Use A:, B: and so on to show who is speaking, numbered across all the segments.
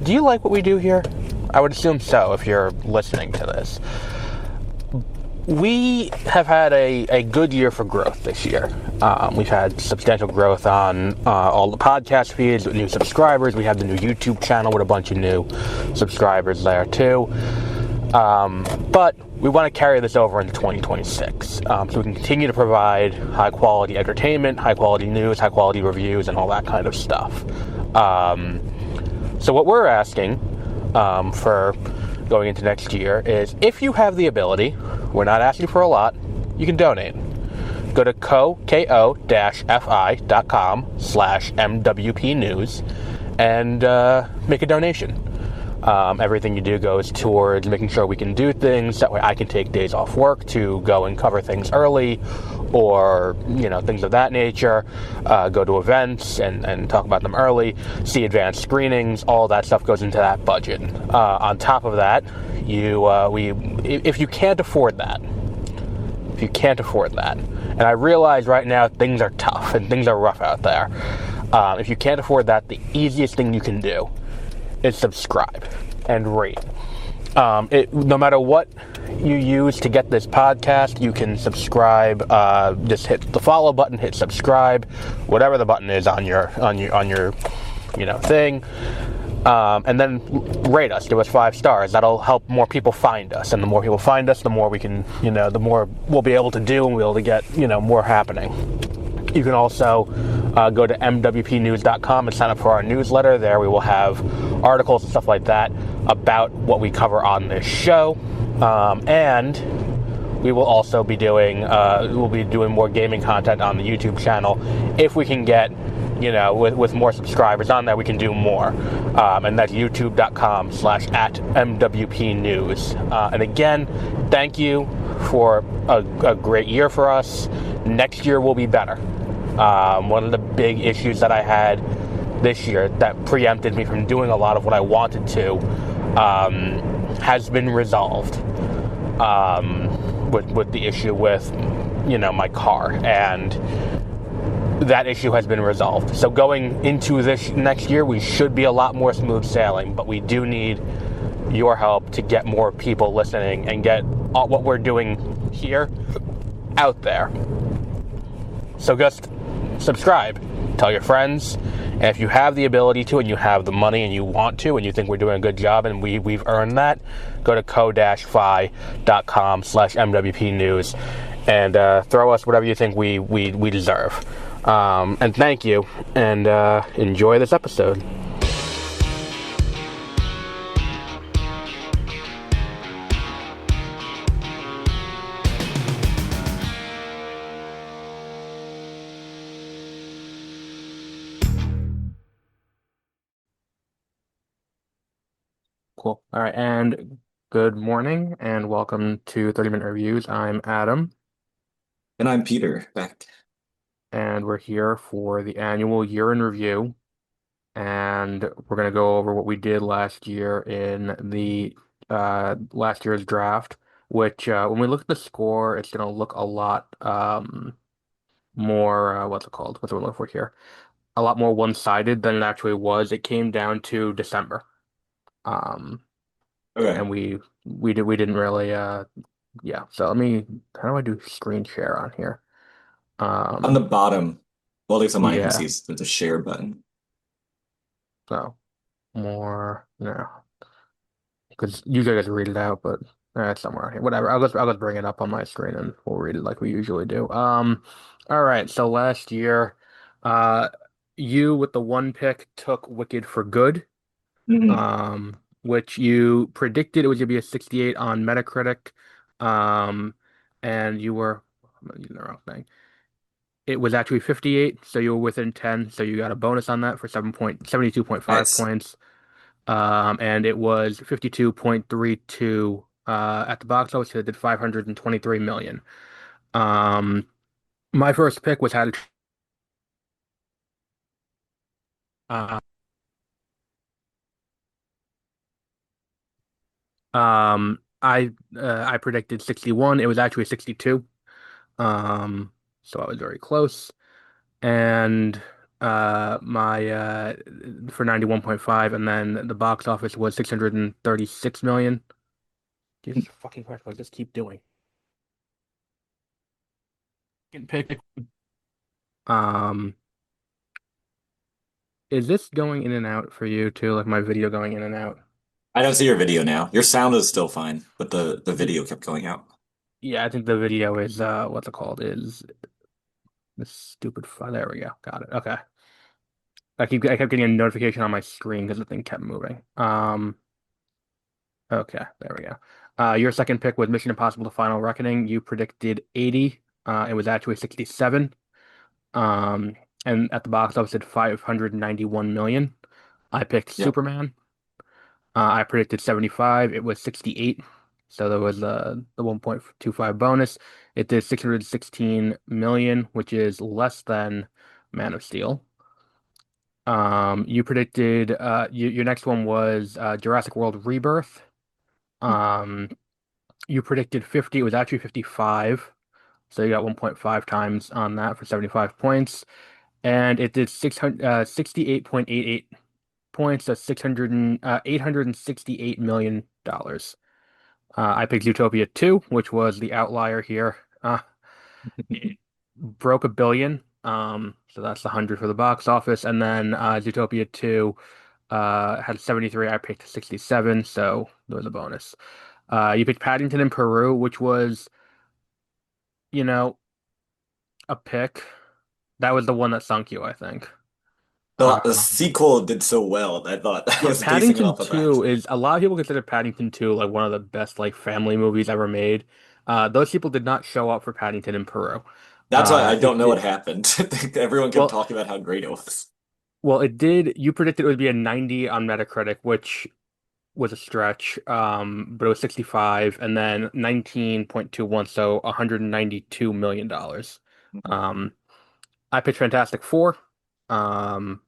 A: Do you like what we do here? I would assume so if you're listening to this. We have had a good year for growth this year. We've had substantial growth on all the podcast feeds with new subscribers. We have the new YouTube channel with a bunch of new subscribers there too. But we want to carry this over into 2026 so we can continue to provide high quality entertainment, high quality news, high quality reviews, and all that kind of stuff. So what we're asking for going into next year is, if you have the ability, we're not asking for a lot, you can donate. Go to ko-fi.com/MWP News and make a donation. Everything you do goes towards making sure we can do things. That way I can take days off work to go and cover things early, or, things of that nature. Go to events and talk about them early, see advanced screenings. All that stuff goes into that budget. On top of that, if you can't afford that, and I realize right now things are tough and things are rough out there. If you can't afford that, the easiest thing you can do is subscribe and rate. No matter what you use to get this podcast, you can subscribe. Just hit the follow button, hit subscribe, whatever the button is on your thing, and then rate us. Give us 5 stars. That'll help more people find us, and the more people find us, the more we can, the more we'll be able to do, and we'll be able to get more happening. You can also go to mwpnews.com and sign up for our newsletter. There we will have articles and stuff like that about what we cover on this show. And we will also be doing more gaming content on the YouTube channel. If we can get, with more subscribers on there, we can do more. And that's youtube.com/@MWPnews. And again, thank you for a great year for us. Next year will be better. One of the big issues that I had this year that preempted me from doing a lot of what I wanted to has been resolved with the issue with my car, and that issue has been resolved. So going into this next year, we should be a lot more smooth sailing, but we do need your help to get more people listening and get what we're doing here out there. So just subscribe, tell your friends, and if you have the ability to, and you have the money, and you want to, and you think we're doing a good job, and we've earned that, go to ko-fi.com/MWP News and throw us whatever you think we deserve. And thank you, and enjoy this episode. Cool. All right, and good morning, and welcome to 30-Minute Reviews. I'm Adam.
B: And I'm Peter, back.
A: And we're here for the annual year in review, and we're going to go over what we did last year in the last year's draft, which when we look at the score, it's going to look a lot more, what's it called? What's the word I'm looking for here? A lot more one-sided than it actually was. It came down to December.
B: Okay.
A: And we didn't really yeah. So how do I do screen share on here?
B: On the bottom, well, at least on my
A: Yeah.
B: PCs, there's a share button.
A: So more, because usually I just read it out, but it's somewhere on here. Whatever. I'll just bring it up on my screen and we'll read it like we usually do. All right. So last year, you with the 1 pick took Wicked for Good.
B: Mhm.
A: Which you predicted it was going to be a 68 on Metacritic, and I'm using the wrong thing. It was actually 58, so you were within 10, so you got a bonus on that for 72.5
B: Nice.
A: points. And it was 52.32 at the box office. It did 523 million. My first pick was had uh, I predicted 61. It was actually 62. So I was very close. And My for 91.5, and then the box office was 636 million. Jesus fucking Christ, what does this keep doing? Getting picked. Um, is this going in and out for you too? Like my video going in and out?
B: I don't see your video now. Your sound is still fine, but the video kept going out.
A: Yeah, I think the video is what's it called? Is this stupid file? There we go. Got it. Okay. I kept getting a notification on my screen because the thing kept moving. Okay, there we go. Your second pick was Mission Impossible: The Final Reckoning. You predicted 80. It was actually 67. Um, and at the box office at 591 million. I picked
B: Yep.
A: Superman. I predicted 75. It was 68. So there was the 1.25 bonus. It did 616 million, which is less than Man of Steel. You predicted your next one was Jurassic World Rebirth. Um, you predicted 50. It was actually 55. So you got 1.5 times on that for 75 points. And it did 68.88 points, so 868 million dollars. I picked Zootopia 2, which was the outlier here. It broke a billion. So that's the 100 for the box office. And then Zootopia 2 had 73. I picked 67, so there was a bonus. You picked Paddington in Peru, which was, you know, a pick. That was the one that sunk you, I think.
B: The
A: Um,
B: sequel did so well that I thought I
A: yeah,
B: was basing it
A: Paddington
B: off of that.
A: 2 is a lot of people consider Paddington 2 like one of the best like family movies ever made. Those people did not show up for Paddington in Peru.
B: That's why I don't
A: It
B: know what
A: did
B: happened. Everyone kept
A: well.
B: talking about how great it was.
A: Well, it did. You predicted it would be a 90 on Metacritic, which was a stretch. But it was 65, and then 19.21, so 192 million dollars. Um, I picked Fantastic Four. Um,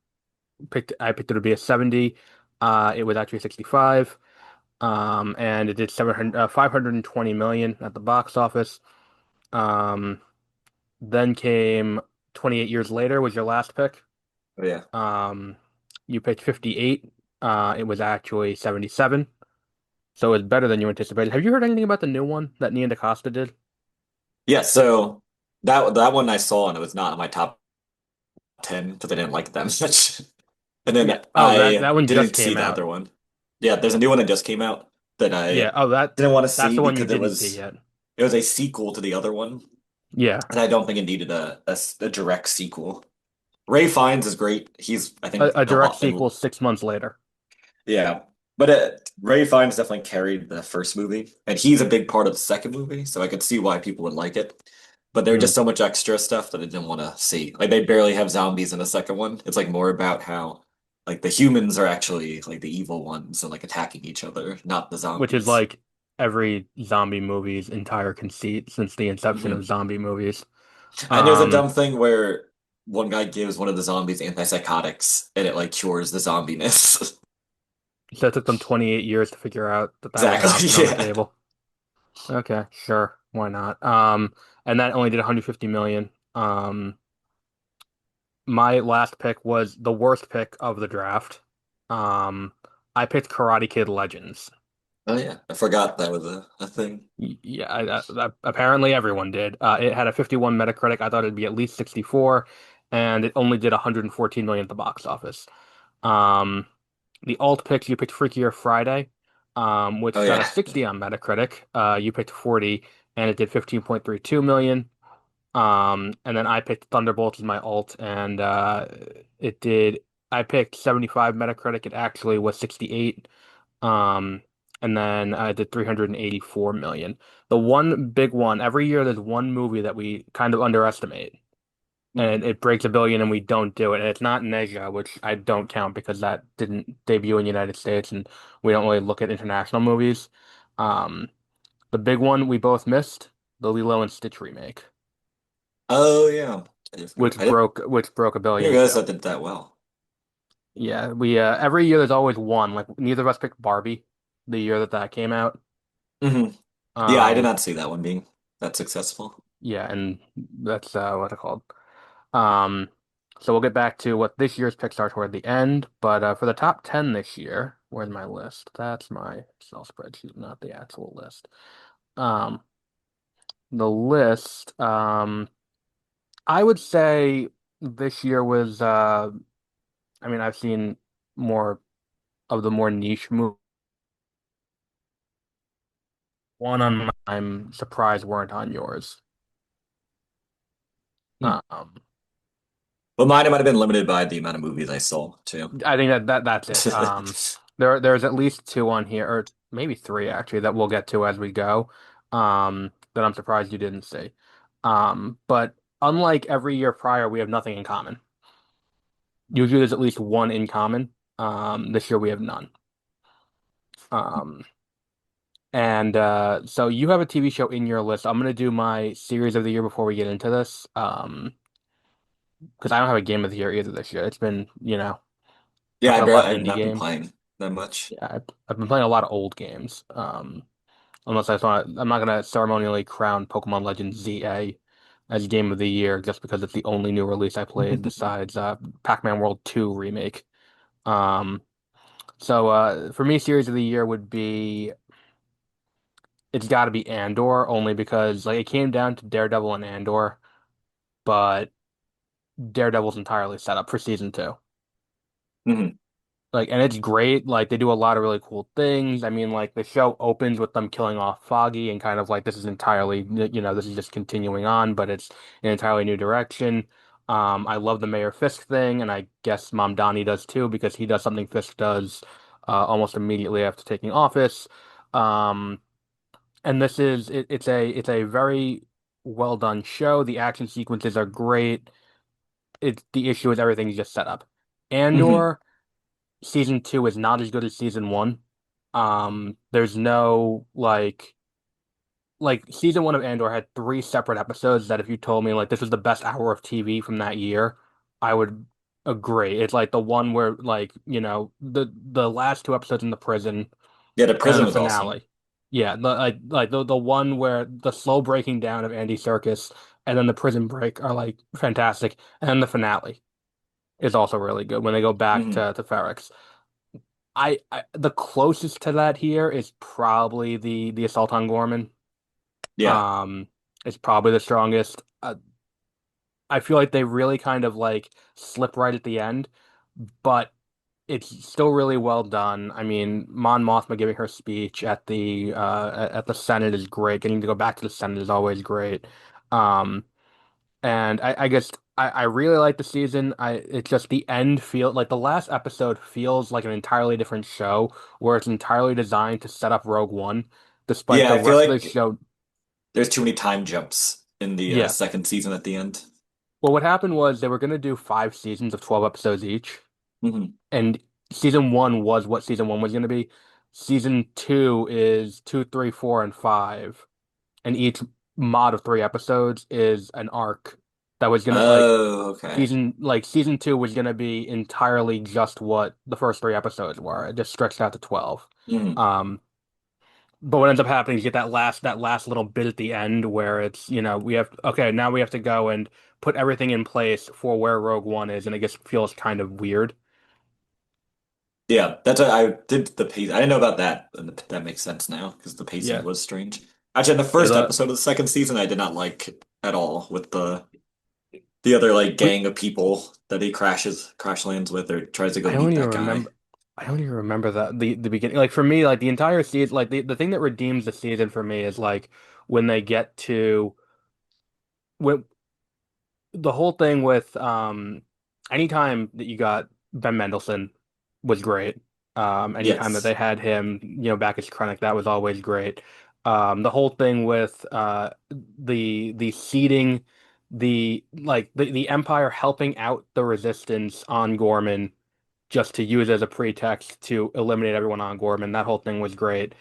A: I picked it to be a 70. It was actually 65. And it did 520 million at the box office. Um, then came 28 Years Later was your last pick.
B: Oh yeah.
A: Um, you picked 58. It was actually 77. So it was better than you anticipated. Have you heard anything about the new one that Nia DaCosta did?
B: Yeah, so that one I saw and it was not in my top 10 because I didn't like it that much. And
A: Yeah.
B: then
A: Oh, that
B: I
A: that one just
B: didn't see
A: came
B: the
A: out.
B: other one. Yeah, there's a new one that just came out that
A: Yeah.
B: I
A: Oh,
B: didn't want to
A: that's
B: see
A: the one you
B: because
A: didn't see yet.
B: it was a sequel to the other one,
A: Yeah.
B: and I don't think it needed a direct sequel. Ray Fiennes is great. He's I think
A: A
B: a
A: direct
B: lot
A: sequel 6 months later.
B: yeah. But Ray Fiennes definitely carried the first movie, and he's a big part of the second movie, so I could see why people would like it. But there was
A: Mm.
B: just so much extra stuff that I didn't want to see. Like they barely have zombies in the second one. It's like more about how like the humans are actually like the evil ones and like attacking each other, not the
A: Which is
B: zombies.
A: like every zombie movie's entire conceit since the inception of
B: Hmm.
A: zombie movies.
B: And there's a
A: Um,
B: dumb thing where one guy gives one of the zombies antipsychotics and it like cures the zombiness.
A: so it took them 28 years to figure out that that was an
B: Exactly.
A: option on the
B: Yeah.
A: table. Okay, sure, why not? And that only did 150 million. My last pick was the worst pick of the draft. Um, I picked Karate Kid Legends.
B: Oh yeah. I forgot that was a thing.
A: Yeah, apparently everyone did. It had a 51 Metacritic. I thought it'd be at least 64, and it only did 114 million at the box office. Um, the alt picks you picked Freakier Friday,
B: Oh
A: which got a
B: yeah.
A: 60 on Metacritic. You picked 40, and it did 15.32 million. And then I picked Thunderbolts as my alt, and it did. I picked 75 Metacritic. It actually was 68. Um, and then I did 384 million. The one big one, every year there's one movie that we kind of underestimate, and it breaks a billion and we don't do it. And it's not Neja, which I don't count because that didn't debut in the United States, and we don't really look at international movies. Um, the big one we both missed, the Lilo and Stitch remake,
B: Oh yeah. I just forgot. I
A: which broke a
B: didn't
A: billion
B: realize
A: too.
B: that did that well.
A: Yeah, we every year there's always one. Like neither of us picked Barbie the year that that came out.
B: Hmm. Yeah, I did
A: Um,
B: not see that one being that successful.
A: yeah, and that's what it's called. Um, So we'll get back to what this year's picks are toward the end. But for the top 10 this year, where's my list? That's my Excel spreadsheet, not the actual list. Um, the list, I would say this year was, I mean, I've seen more of the more niche movies. One on mine, I'm surprised weren't on yours.
B: Hmm.
A: Um,
B: But mine, it might have been limited by the amount of movies I saw too.
A: I think that's it. There's at least two on here, or maybe three actually, that we'll get to as we go. That I'm surprised you didn't see. But unlike every year prior, we have nothing in common. Usually there's at least one in common. This year we have none. Um, and so you have a TV show in your list. I'm gonna do my series of the year before we get into this. Because I don't have a game of the year either this year. It's been, I
B: Yeah,
A: played a lot of
B: I've
A: indie
B: not been
A: games.
B: playing that much.
A: Yeah, I've been playing a lot of old games. Unless I thought I'm not gonna ceremonially crown Pokemon Legends ZA as Game of the Year just because it's the only new release I played besides Pac-Man World 2 remake. Um, so for me, Series of the Year would be it's got to be Andor only because like it came down to Daredevil and Andor, but Daredevil's entirely set up for season two.
B: Mhm.
A: Like, and it's great. Like, they do a lot of really cool things. I mean, like, the show opens with them killing off Foggy and kind of like this is entirely, this is just continuing on, but it's an entirely new direction. I love the Mayor Fisk thing, and I guess Mom Donnie does too, because he does something Fisk does almost immediately after taking office. Um, and it's a very well done show. The action sequences are great. The issue is everything's just set up.
B: Mhm.
A: Andor season two is not as good as season one. There's no like season one of Andor had three separate episodes that if you told me like this was the best hour of TV from that year, I would agree. It's like the one where like, the last two episodes in the prison
B: Yeah, the
A: and then
B: prison
A: the
B: was awesome.
A: finale. Yeah, the one where the slow breaking down of Andy Serkis and then the prison break are like fantastic. And then the finale is also really good when they go back
B: Hmm.
A: to Ferrex. I the closest to that here is probably the assault on Gorman.
B: Yeah.
A: Um, it's probably the strongest. I feel like they really kind of like slip right at the end, but it's still really well done. I mean, Mon Mothma giving her speech at the Senate is great. Getting to go back to the Senate is always great. Um, And I guess I really like the season. It's just the end feel like the last episode feels like an entirely different show where it's entirely designed to set up Rogue One, despite
B: Yeah,
A: the
B: I feel
A: rest of the
B: like
A: show.
B: there's too many time jumps in the
A: Yeah.
B: second season at the end.
A: Well, what happened was they were gonna do 5 seasons of 12 episodes each,
B: Hmm.
A: and season one was what season one was gonna be. Season two is two, three, four, and five, and each mod of 3 episodes is an arc that was gonna like
B: Oh, okay.
A: season two was gonna be entirely just what the first 3 episodes were. It just stretched out to 12.
B: Hmm.
A: Um, but what ends up happening is you get that last little bit at the end where it's, now we have to go and put everything in place for where Rogue One is, and it just feels kind of weird.
B: Yeah, that's what I did the pace. I didn't know about that, and that makes sense now because the pacing
A: Yeah.
B: was strange. Actually, in the
A: Yeah,
B: first episode of the second season, I did not like at all with the other like
A: we
B: gang of people that he crash lands with or tries to go
A: I don't
B: meet
A: even
B: that guy.
A: remember I don't even remember the beginning. Like for me, like the entire season, like the thing that redeems the season for me is like when they get to when the whole thing with anytime that you got Ben Mendelsohn was great. Anytime that
B: Yes.
A: they had him, back as Krennic, that was always great. The whole thing with the seeding, the Empire helping out the Resistance on Gorman just to use as a pretext to eliminate everyone on Gorman. That whole thing was great.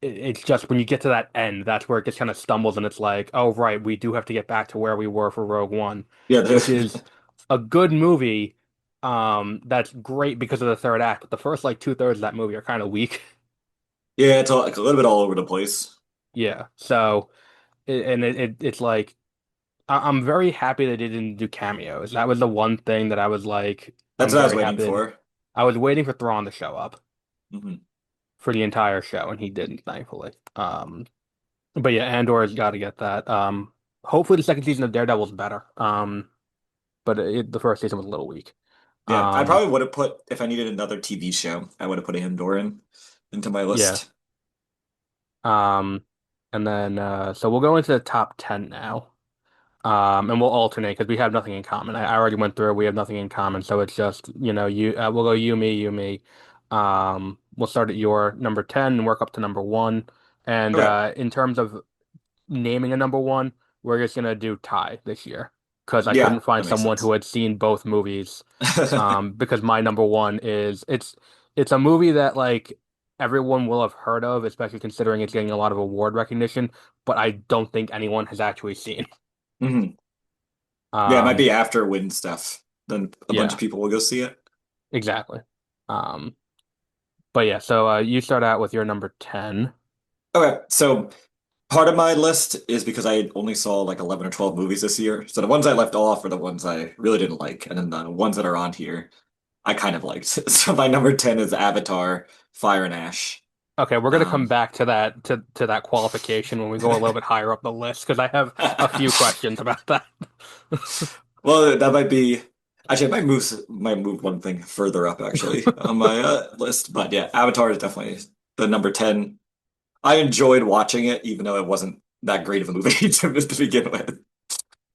A: It's just when you get to that end, that's where it just kind of stumbles and it's like, oh, right, we do have to get back to where we were for Rogue One,
B: Yeah,
A: which is a good movie. That's great because of the third act, but the first like 2/3 of that movie are kind of weak.
B: yeah, it's like a little bit all over the place.
A: Yeah. So, it's like I'm very happy they didn't do cameos. That was the one thing that I was like,
B: That's
A: I'm
B: what I was
A: very
B: waiting
A: happy that
B: for.
A: I was waiting for Thrawn to show up
B: Hmm.
A: for the entire show, and he didn't, thankfully. But yeah, Andor's got to get that. Hopefully the second season of Daredevil's better. But the first season was a little weak.
B: Yeah, I
A: Um,
B: probably would have put if I needed another TV show, I would have put Andor in into my
A: yeah.
B: list.
A: Um, and then so we'll go into the top 10 now. And we'll alternate because we have nothing in common. I already went through. We have nothing in common, so it's just you. We'll go you, me, you, me. We'll start at your number 10 and work up to number one. And
B: Okay.
A: in terms of naming a number one, we're just gonna do tie this year because I
B: Yeah,
A: couldn't find
B: that makes
A: someone who
B: sense.
A: had seen both movies. Because my number one is it's a movie that like everyone will have heard of, especially considering it's getting a lot of award recognition, but I don't think anyone has actually seen.
B: Hmm. Yeah, it might
A: Um,
B: be after Win stuff. Then a bunch of
A: yeah,
B: people will go see it.
A: exactly. Um, but yeah, so you start out with your number 10.
B: Okay, so part of my list is because I only saw like 11 or 12 movies this year. So the ones I left off are the ones I really didn't like, and then the ones that are on here I kind of liked. So my number 10 is Avatar, Fire and Ash.
A: Okay, we're gonna come
B: Um,
A: back to that qualification when we go a little bit higher up the list because I have a few questions about that.
B: well, that might be actually I might move one thing further up actually on my list. But yeah, Avatar is definitely the number 10. I enjoyed watching it, even though it wasn't that great of a movie to begin with.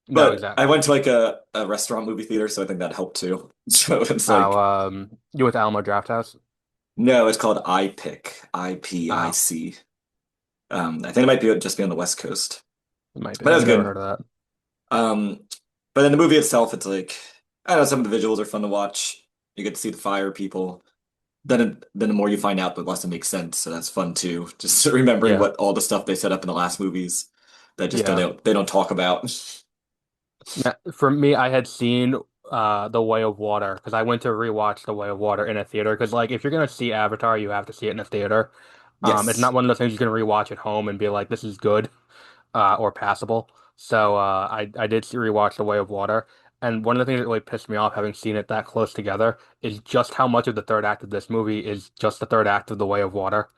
A: No,
B: But I
A: exactly.
B: went to like a restaurant movie theater, so I think that helped too. So it's
A: Oh,
B: like,
A: you with Alamo Drafthouse?
B: no, it's called iPic,
A: Oh,
B: IPIC. I think it might be just be on the West Coast,
A: it might be.
B: but that
A: I've
B: was
A: never
B: good.
A: heard of that.
B: Um, but then the movie itself, it's like, I don't know, some of the visuals are fun to watch. You get to see the fire people. Then the more you find out, the less it makes sense. So that's fun too. Just remembering
A: Yeah,
B: what all the stuff they set up in the last movies that just
A: yeah.
B: they don't talk about.
A: Now, for me, I had seen The Way of Water because I went to rewatch The Way of Water in a theater because like if you're gonna see Avatar, you have to see it in a theater. It's
B: Yes.
A: not one of those things you can rewatch at home and be like, this is good. Or passable. So I did rewatch The Way of Water, and one of the things that really pissed me off, having seen it that close together, is just how much of the third act of this movie is just the third act of The Way of Water.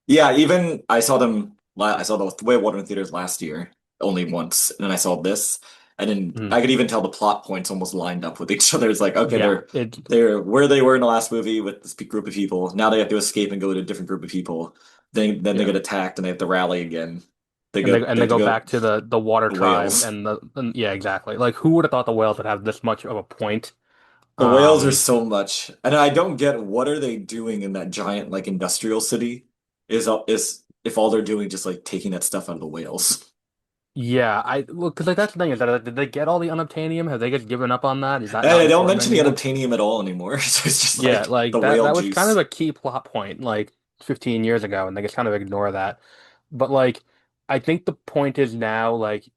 B: Yeah, even I saw them. I saw the Way of Water in theaters last year, only once, and then I saw this, and then
A: Mm.
B: I could even tell the plot points almost lined up with each other. It's like, okay,
A: Yeah,
B: they're where they were in the last movie with this group of people. Now they have to escape and go to a different group of people. Then they
A: yeah,
B: get attacked and they have to rally again.
A: and
B: They
A: they
B: have to
A: go
B: go
A: back to the water
B: the
A: tribe
B: whales.
A: and yeah, exactly. Like who would have thought the whales would have this much of a point?
B: The whales are
A: Um,
B: so much, and I don't get what are they doing in that giant like industrial city? Is if all they're doing just like taking that stuff out of the whales?
A: yeah, I well, because like that's the thing is that did they get all the unobtainium? Have they just given up on that? Is that
B: And
A: not
B: they don't
A: important
B: mention the
A: anymore?
B: unobtainium at all anymore. So it's just
A: Yeah,
B: like
A: like
B: the
A: that
B: whale
A: that was kind of
B: juice.
A: a key plot point like 15 years ago and they just kind of ignore that. But like I think the point is now like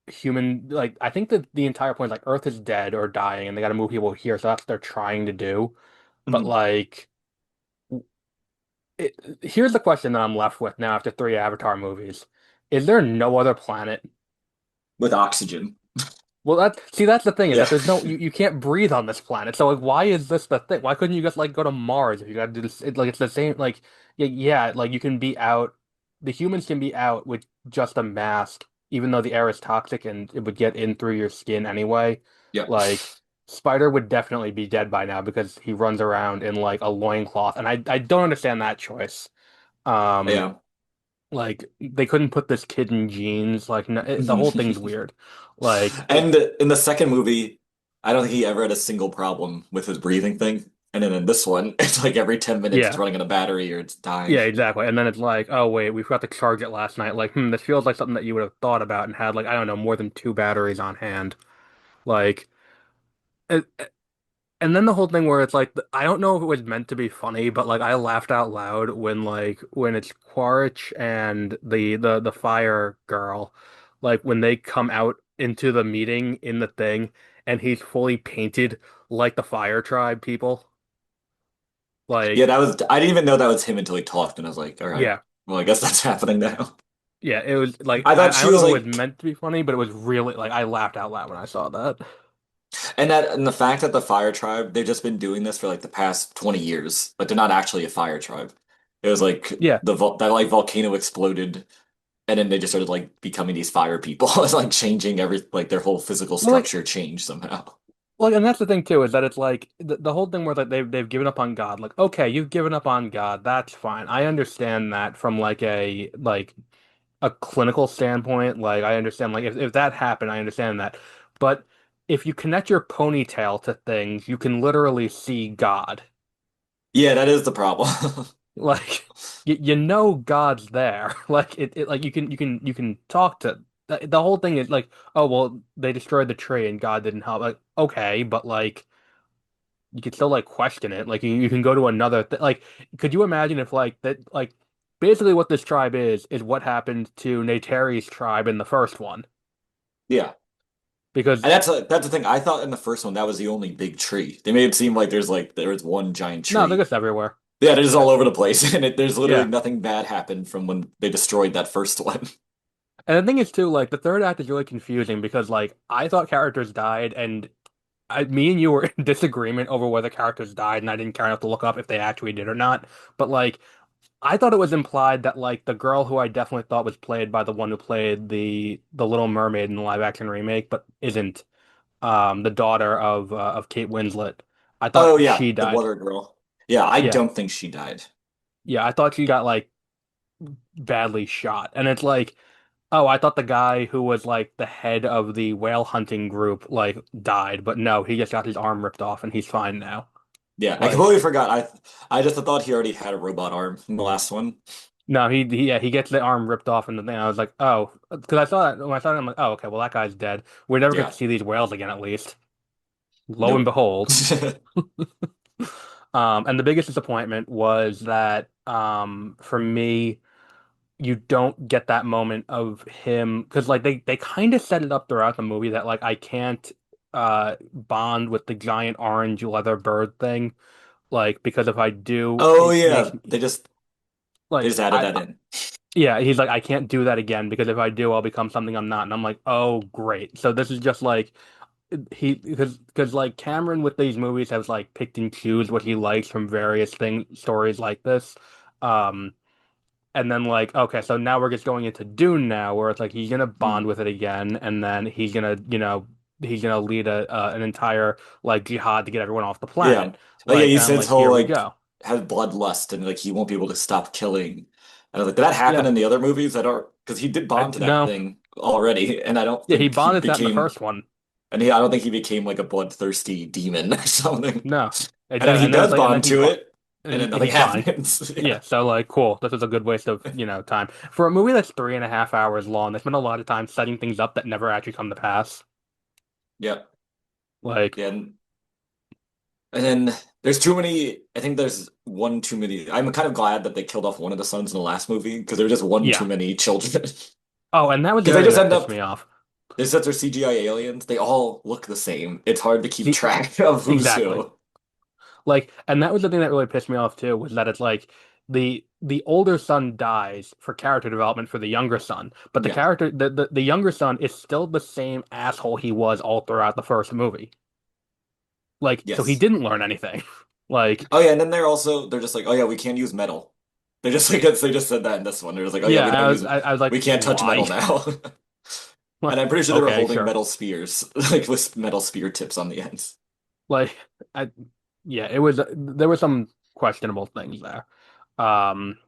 A: human like I think that the entire point is like Earth is dead or dying and they got to move people here so that's what they're trying to do. But
B: Mhm.
A: like it, here's the question that I'm left with now after three Avatar movies. Is there no other planet?
B: With oxygen.
A: Well, that's the thing is
B: Yeah.
A: that there's no you can't breathe on this planet. So like, why is this the thing? Why couldn't you just like go to Mars if you got to do this? Like it's the same. Like yeah, like you can be out. The humans can be out with just a mask, even though the air is toxic and it would get in through your skin anyway.
B: Yeah.
A: Like Spider would definitely be dead by now because he runs around in like a loincloth, and I don't understand that choice. Um,
B: Yeah.
A: like they couldn't put this kid in jeans. Like no, the whole thing's weird. Like
B: And in the second movie, I don't think he ever had a single problem with his breathing thing. And then in this one, it's like every 10 minutes it's
A: yeah.
B: running on a battery or it's dying.
A: Yeah, exactly. And then it's like, oh wait, we forgot to charge it last night. Like, this feels like something that you would have thought about and had like, I don't know, more than two batteries on hand. Like, it, and then the whole thing where it's like, I don't know if it was meant to be funny, but like I laughed out loud when it's Quaritch and the fire girl, like when they come out into the meeting in the thing and he's fully painted like the fire tribe people.
B: Yeah,
A: Like,
B: that was I didn't even know that was him until he talked and I was like, all right,
A: yeah.
B: well I guess that's happening now.
A: Yeah, it was like
B: I thought
A: I
B: she
A: don't
B: was
A: know if it was
B: like,
A: meant to be funny, but it was really like I laughed out loud when I saw that.
B: and the fact that the fire tribe, they've just been doing this for like the past 20 years. Like they're not actually a fire tribe. It was like
A: Yeah.
B: that like volcano exploded, and then they just started like becoming these fire people. It's like changing like their whole physical
A: Well, like
B: structure changed somehow.
A: and that's the thing too, is that it's like the whole thing where like they've given up on God. Like, okay, you've given up on God, that's fine. I understand that from a clinical standpoint. Like I understand like if that happened, I understand that. But if you connect your ponytail to things, you can literally see God.
B: Yeah, that is the problem.
A: Like you know God's there. Like it like you can talk to the whole thing is like, oh well, they destroyed the tree and God didn't help. Like, okay, but like you can still like question it. Like you can go to another th like could you imagine if like that like basically what this tribe is what happened to Neytiri's tribe in the first one.
B: Yeah.
A: Because
B: And that's the thing. I thought in the first one that was the only big tree. They made it seem like there was one giant
A: no, they're
B: tree.
A: just everywhere.
B: Yeah, they're just
A: Uh,
B: all over the place, and there's literally
A: Yeah.
B: nothing bad happened from when they destroyed that first one.
A: And the thing is too, like the third act is really confusing because like I thought characters died and me and you were in disagreement over whether characters died, and I didn't care enough to look up if they actually did or not. But like, I thought it was implied that like the girl who I definitely thought was played by the one who played the Little Mermaid in the live action remake, but isn't, the daughter of Kate Winslet. I thought
B: Oh yeah,
A: she
B: the
A: died.
B: water girl. Yeah, I
A: Yeah,
B: don't think she died.
A: yeah, I thought she got like badly shot, and it's like. Oh, I thought the guy who was like the head of the whale hunting group like died, but no, he just got his arm ripped off and he's fine now.
B: Yeah, I
A: Like
B: completely forgot. I just thought he already had a robot arm in the last one.
A: no, yeah, he gets the arm ripped off in the thing. I was like, oh, because I saw that when I saw it, I'm like, oh, okay, well that guy's dead. We never get to
B: Yeah.
A: see these whales again, at least. Lo and
B: Nope.
A: behold. And the biggest disappointment was that, for me, you don't get that moment of him because like they kind of set it up throughout the movie that like I can't bond with the giant orange leather bird thing, like because if I do,
B: Oh
A: it makes
B: yeah,
A: me
B: they
A: like
B: just added that in.
A: yeah, he's like, I can't do that again because if I do, I'll become something I'm not. And I'm like, oh, great. So this is just like he because like Cameron with these movies has like picked and choose what he likes from various stories like this. Um, and then like, okay, so now we're just going into Dune now, where it's like he's gonna bond
B: Hmm.
A: with it again, and then he's gonna, he's gonna lead an entire like jihad to get everyone off the
B: Yeah.
A: planet.
B: Oh yeah,
A: Like,
B: he
A: and I'm
B: says
A: like,
B: he'll
A: here we
B: like
A: go.
B: have bloodlust and like he won't be able to stop killing. And I was like, did that happen
A: Yeah,
B: in the other movies? I don't because he did bond to that
A: no,
B: thing already, and I don't
A: yeah, he
B: think he
A: bonded to that in the
B: became
A: first one.
B: I don't think he became like a bloodthirsty demon or something.
A: No,
B: And then he
A: and then it's
B: does
A: like, and then
B: bond
A: he
B: to
A: bo
B: it, and then
A: and
B: nothing
A: he's fine.
B: happens. Yeah.
A: Yeah, so like, cool. This is a good waste of time for a movie that's 3.5 hours long. They spent a lot of time setting things up that never actually come to pass.
B: Yep.
A: Like,
B: Yeah. And then there's too many. I think there's one too many. I'm kind of glad that they killed off one of the sons in the last movie because there were just one too
A: yeah.
B: many children.
A: Oh, and that was the
B: Because
A: other
B: they
A: thing
B: just
A: that
B: end
A: pissed
B: up,
A: me off.
B: they said they're CGI aliens. They all look the same. It's hard to keep
A: See,
B: track of who's
A: exactly.
B: who.
A: Like, and that was the thing that really pissed me off too, was that it's like the older son dies for character development for the younger son, but
B: Yeah.
A: the younger son is still the same asshole he was all throughout the first movie. Like, so he
B: Yes.
A: didn't learn anything. Like,
B: Oh yeah, and then they're just like, oh yeah, we can't use metal. They just said that in this one. They're just like, oh yeah,
A: yeah,
B: we don't use
A: I was like,
B: we can't touch
A: why?
B: metal now. And I'm pretty sure they were
A: Okay,
B: holding
A: sure.
B: metal spears, like with metal spear tips on the ends.
A: Like, I yeah, it was there were some questionable things there. Um,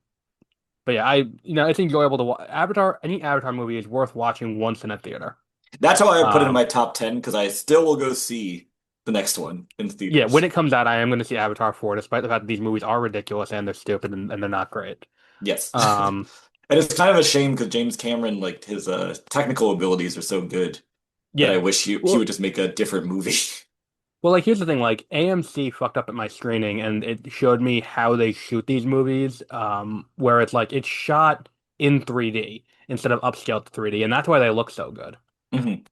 A: but yeah, it's enjoyable to watch. Any Avatar movie is worth watching once in a theater.
B: That's how I put it in
A: Um,
B: my top 10 because I still will go see the next one in
A: yeah, when
B: theaters.
A: it comes out, I am going to see Avatar 4, despite the fact that these movies are ridiculous and they're stupid and they're not great.
B: Yes.
A: Um,
B: And it's kind of a shame because James Cameron, like his technical abilities are so good that I
A: yeah.
B: wish he
A: Well,
B: would just make a different movie.
A: like here's the thing, like AMC fucked up at my screening and it showed me how they shoot these movies, where it's like it's shot in 3D instead of upscaled to 3D, and that's why they look so good.
B: Mhm.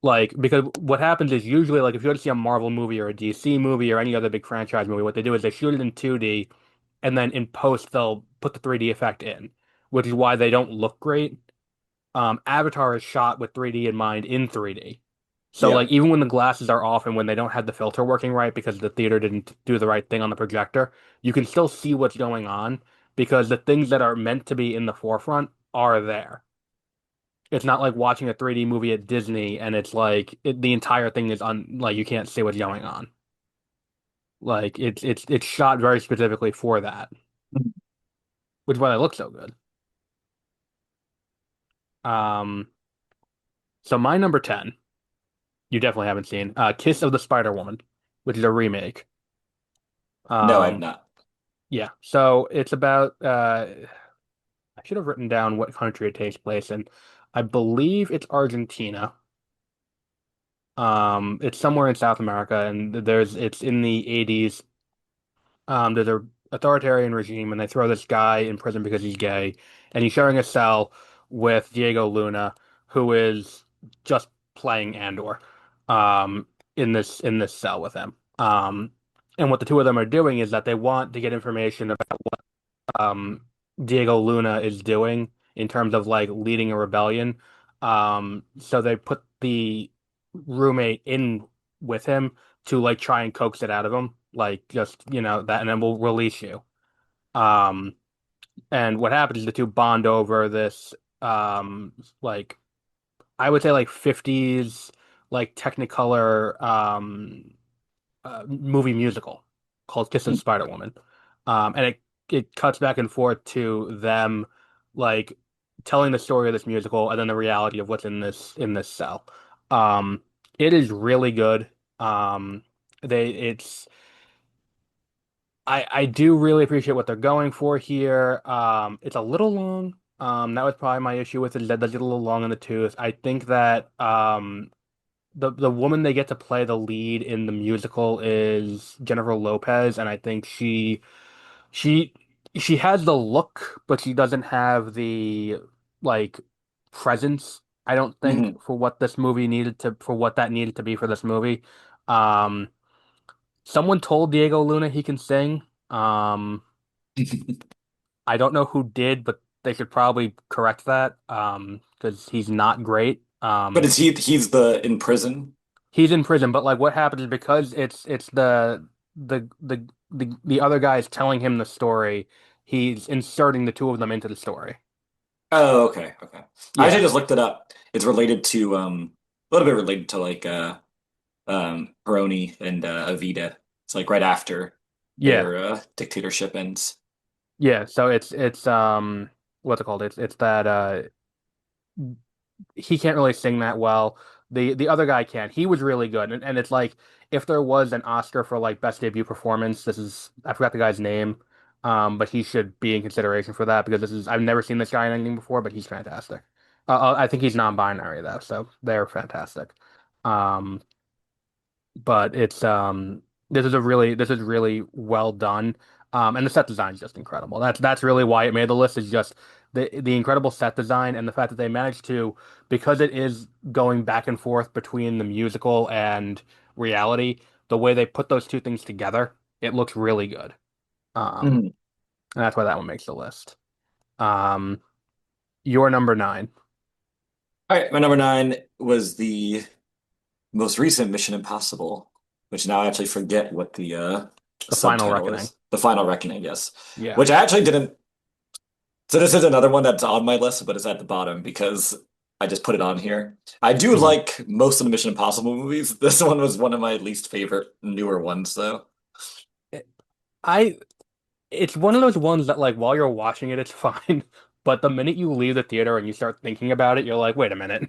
A: Like, because what happens is usually, like, if you go to see a Marvel movie or a DC movie or any other big franchise movie, what they do is they shoot it in 2D and then in post they'll put the 3D effect in, which is why they don't look great. Avatar is shot with 3D in mind in 3D. So
B: Yeah.
A: like even when the glasses are off and when they don't have the filter working right because the theater didn't do the right thing on the projector, you can still see what's going on because the things that are meant to be in the forefront are there. It's not like watching a 3D movie at Disney and it's like the entire thing is like you can't see what's going on. Like it's shot very specifically for that, which is why they look so good. Um, so my number 10, you definitely haven't seen, Kiss of the Spider Woman, which is a remake.
B: No, I've
A: Um,
B: not.
A: yeah, so it's about I should have written down what country it takes place in. I believe it's Argentina. It's somewhere in South America, and it's in the 80s. There's a authoritarian regime, and they throw this guy in prison because he's gay, and he's sharing a cell with Diego Luna, who is just playing Andor, um, in this cell with him. And what the two of them are doing is that they want to get information about um Diego Luna is doing in terms of like leading a rebellion. So they put the roommate in with him to like try and coax it out of him, like just that, and then we'll release you. Um, and what happens is the two bond over this like I would say like 50s like Technicolor movie musical called Kiss of the Spider Woman. And it cuts back and forth to them like telling the story of this musical and then the reality of what's in this cell. Um, it is really good. They it's I do really appreciate what they're going for here. It's a little long. That was probably my issue with it, is that that's a little long in the tooth. I think that the woman they get to play the lead in the musical is Jennifer Lopez, and I think she she has the look, but she doesn't have the like presence, I don't think,
B: Mhm.
A: for what that needed to be for this movie. Um, Someone told Diego Luna he can sing. Um, I don't know who did, but they should probably correct that, because he's not great.
B: But is he's the in prison?
A: He's in prison, but like what happens is because it's the other guy is telling him the story, he's inserting the two of them into the story.
B: Oh, okay, okay. I actually
A: Yeah.
B: just looked it up. It's related to a little bit related to like Peroni and Evita. It's like right after
A: Yeah.
B: their dictatorship ends.
A: Yeah. So it's what's it called? It's that he can't really sing that well. The other guy can. He was really good. And it's like if there was an Oscar for like best debut performance, this is I forgot the guy's name. But he should be in consideration for that because this is I've never seen this guy in anything before, but he's fantastic. I think he's non-binary though, so they're fantastic. Um, but this is really well done. And the set design is just incredible. That's really why it made the list, is just the incredible set design and the fact that they managed to, because it is going back and forth between the musical and reality, the way they put those two things together, it looks really good. Um,
B: Mhm.
A: and that's why that one makes the list. Um, your number 9,
B: All right, my number nine was the most recent Mission Impossible, which now I actually forget what the
A: The Final
B: subtitle
A: Reckoning.
B: is. The Final Reckoning, yes.
A: Yeah.
B: Which I actually didn't. So this is another one that's on my list, but it's at the bottom because I just put it on here. I do
A: Mhm.
B: like most of the Mission Impossible movies. This one was one of my least favorite newer ones, though.
A: I It's one of those ones that like while you're watching it, it's fine. But the minute you leave the theater and you start thinking about it, you're like, wait a minute.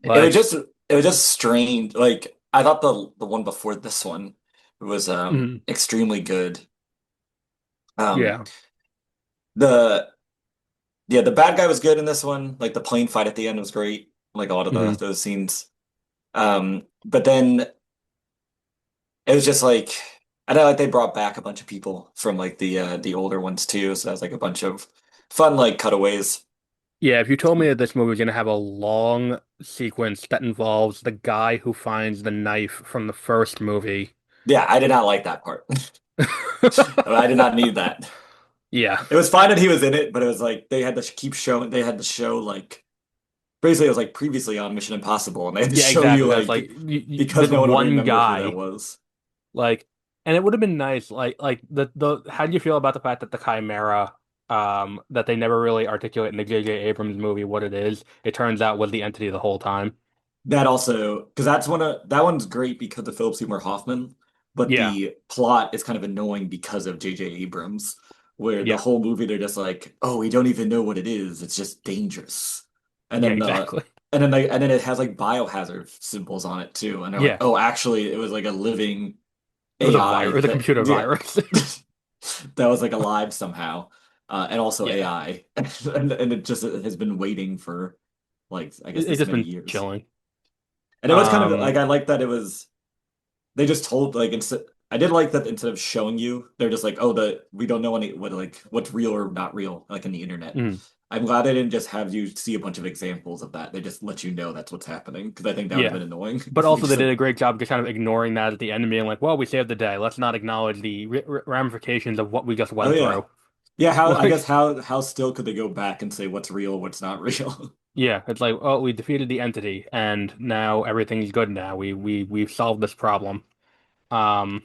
B: It was
A: Like,
B: just it was just strange. Like I thought the one before this one was
A: mhm,
B: extremely good. Um
A: yeah.
B: the Yeah, the bad guy was good in this one. Like the plane fight at the end was great. Like a lot of the
A: Mhm.
B: those scenes. But then it was just like I know like they brought back a bunch of people from like the older ones too. So that was like a bunch of fun like cutaways.
A: Yeah, if you told me that this movie was gonna have a long sequence that involves the guy who finds the knife from the first movie.
B: Yeah, I did not like that part. I did not need that.
A: Yeah.
B: It was fine that he was in it, but it was like they had to keep showing they had to show like basically it was like previously on Mission Impossible, and they had to
A: Yeah,
B: show you
A: exactly. That's
B: like
A: like
B: because
A: this
B: no one would
A: one
B: remember who that
A: guy,
B: was.
A: like, and it would have been nice, like the how do you feel about the fact that the Chimera, that they never really articulate in the J.J. Abrams movie what it is? It turns out was the entity the whole time.
B: That also, because that's one of that one's great because of Philip Seymour Hoffman, but
A: Yeah,
B: the plot is kind of annoying because of J.J. Abrams, where the
A: yeah,
B: whole movie they're just like, oh, we don't even know what it is. It's just dangerous. And
A: yeah,
B: then
A: exactly.
B: and then it has like biohazard symbols on it too. And they're like,
A: Yeah,
B: oh, actually, it was like a living
A: it was a virus,
B: AI
A: it was a
B: that
A: computer
B: yeah,
A: virus.
B: that was like alive somehow, and also
A: Yeah,
B: AI, and it just has been waiting for like I guess
A: it's
B: this
A: just
B: many
A: been
B: years.
A: chilling.
B: And it was kind of
A: Um,
B: like I like that it was they just told like instead I did like that instead of showing you, they're just like, oh, the we don't know any what like what's real or not real, like in the internet.
A: mm,
B: I'm glad they didn't just have you see a bunch of examples of that. They just let you know that's what's happening because I think that would have
A: yeah.
B: been annoying
A: But
B: if we
A: also,
B: just
A: they did
B: had,
A: a great job just kind of ignoring that at the end and being like, "Well, we saved the day. Let's not acknowledge the ramifications of what we just
B: oh
A: went
B: yeah.
A: through."
B: Yeah, how I guess
A: Like,
B: how still could they go back and say what's real, what's not real?
A: yeah, it's like, "Oh, we defeated the entity, and now everything's good. Now we've solved this problem." Um,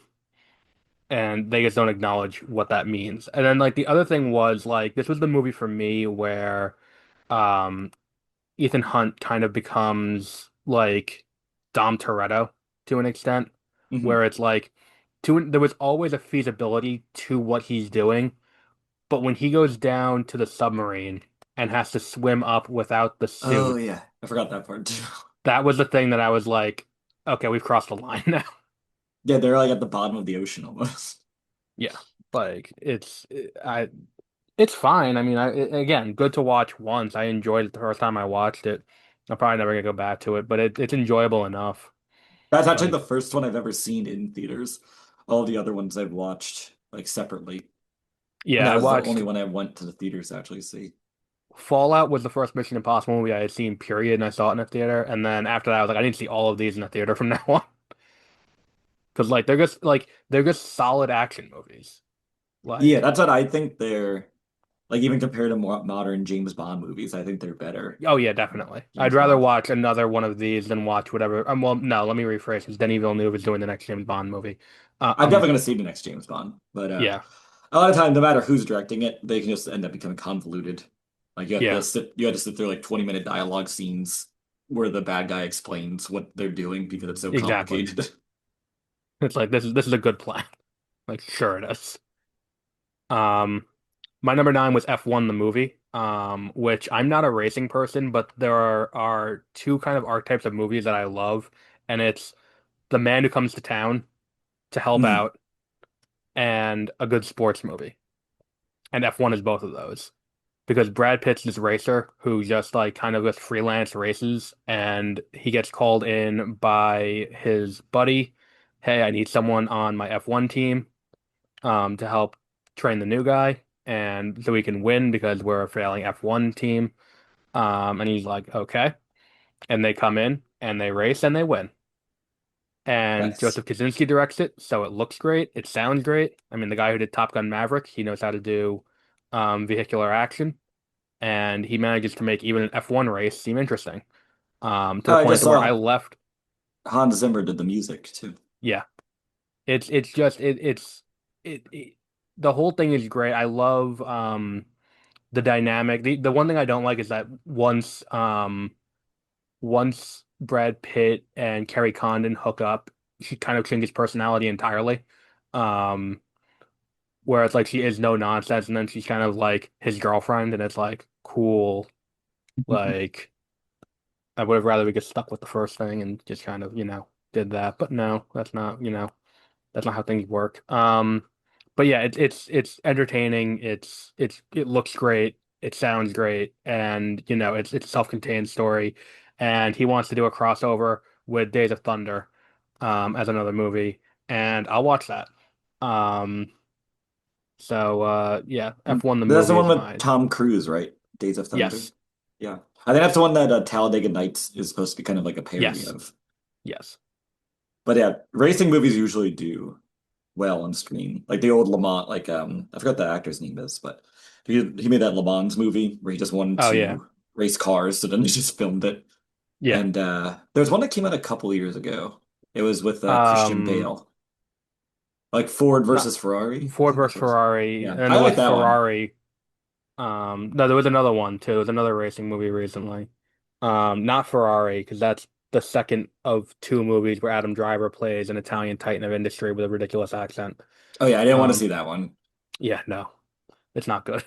A: and they just don't acknowledge what that means. And then like the other thing was like this was the movie for me where, um, Ethan Hunt kind of becomes like Dom Toretto to an extent,
B: Mhm.
A: where it's like there was always a feasibility to what he's doing, but when he goes down to the submarine and has to swim up without the
B: Oh
A: suit,
B: yeah, I forgot that part too.
A: that was the thing that I was like, okay, we've crossed the line now.
B: Yeah, they're like at the bottom of the ocean almost.
A: Yeah, like it's fine. I mean, again, good to watch once. I enjoyed it the first time I watched it. I'm probably never gonna go back to it, but it's enjoyable enough.
B: That's actually the
A: Like,
B: first one I've ever seen in theaters. All the other ones I've watched like separately. And
A: yeah,
B: that
A: I
B: was the only
A: watched
B: one I went to the theaters to actually see.
A: Fallout was the first Mission Impossible movie I had seen, period, and I saw it in a theater. And then after that, I was like, I need to see all of these in a theater from now on. Because like they're just solid action movies.
B: Yeah,
A: Like,
B: that's what I think they're like even compared to more modern James Bond movies, I think they're better
A: oh yeah, definitely. I'd
B: James
A: rather
B: Bond.
A: watch another one of these than watch whatever. Well, no, let me rephrase. Because Denis Villeneuve is doing the next James Bond movie.
B: I'm definitely gonna see the next James Bond, but
A: Yeah,
B: a lot of time, no matter who's directing it, they can just end up becoming convoluted. Like
A: yeah,
B: you have to sit through like 20-minute dialogue scenes where the bad guy explains what they're doing because it's so
A: exactly.
B: complicated.
A: It's like this is a good plan. Like, sure it is. Um, my number nine was F1 the movie. Which I'm not a racing person, but there are two kind of archetypes of movies that I love, and it's the man who comes to town to help
B: Mhm.
A: out and a good sports movie. And F1 is both of those. Because Brad Pitt's this racer who just like kind of just freelance races and he gets called in by his buddy. Hey, I need someone on my F1 team to help train the new guy and so we can win because we're a failing F1 team. And he's like, okay. And they come in and they race and they win. And
B: Nice.
A: Joseph Kosinski directs it, so it looks great. It sounds great. I mean, the guy who did Top Gun Maverick, he knows how to do vehicular action, and he manages to make even an F1 race seem interesting. To the
B: I
A: point
B: just
A: to where I
B: saw
A: left.
B: Hans Zimmer did the music too.
A: Yeah, it's just it the whole thing is great. I love the dynamic. The one thing I don't like is that once Brad Pitt and Kerry Condon hook up, she kind of changes personality entirely. Um, where it's like she is no nonsense, and then she's kind of like his girlfriend, and it's like cool. Like I would have rather we get stuck with the first thing and just kind of did that, but no, that's not how things work. But yeah, it's entertaining. It looks great. It sounds great, and it's a self-contained story. And he wants to do a crossover with Days of Thunder, as another movie, and I'll watch that. Um, yeah, F1 the
B: That's the
A: movie
B: one
A: is
B: with
A: mine.
B: Tom Cruise, right? Days of Thunder.
A: Yes,
B: Yeah. I think that's the one that Talladega Nights is supposed to be kind of like a parody
A: yes,
B: of.
A: yes.
B: But yeah, racing movies usually do well on screen. Like the old Le Mans, like I forgot the actor's name is, but he made that Le Mans movie where he just wanted
A: Oh yeah,
B: to race cars, so then they just filmed it.
A: Yeah.
B: And there's one that came out a couple years ago. It was with Christian
A: Um,
B: Bale, like Ford
A: Not
B: versus Ferrari. I
A: Ford
B: think that's
A: versus
B: what it was.
A: Ferrari,
B: Yeah,
A: and
B: I
A: there was
B: like that one.
A: Ferrari. No, there was another one too. There was another racing movie recently. Not Ferrari, because that's the second of two movies where Adam Driver plays an Italian titan of industry with a ridiculous accent.
B: Oh yeah, I didn't want to
A: Um,
B: see that one.
A: yeah, no, it's not good.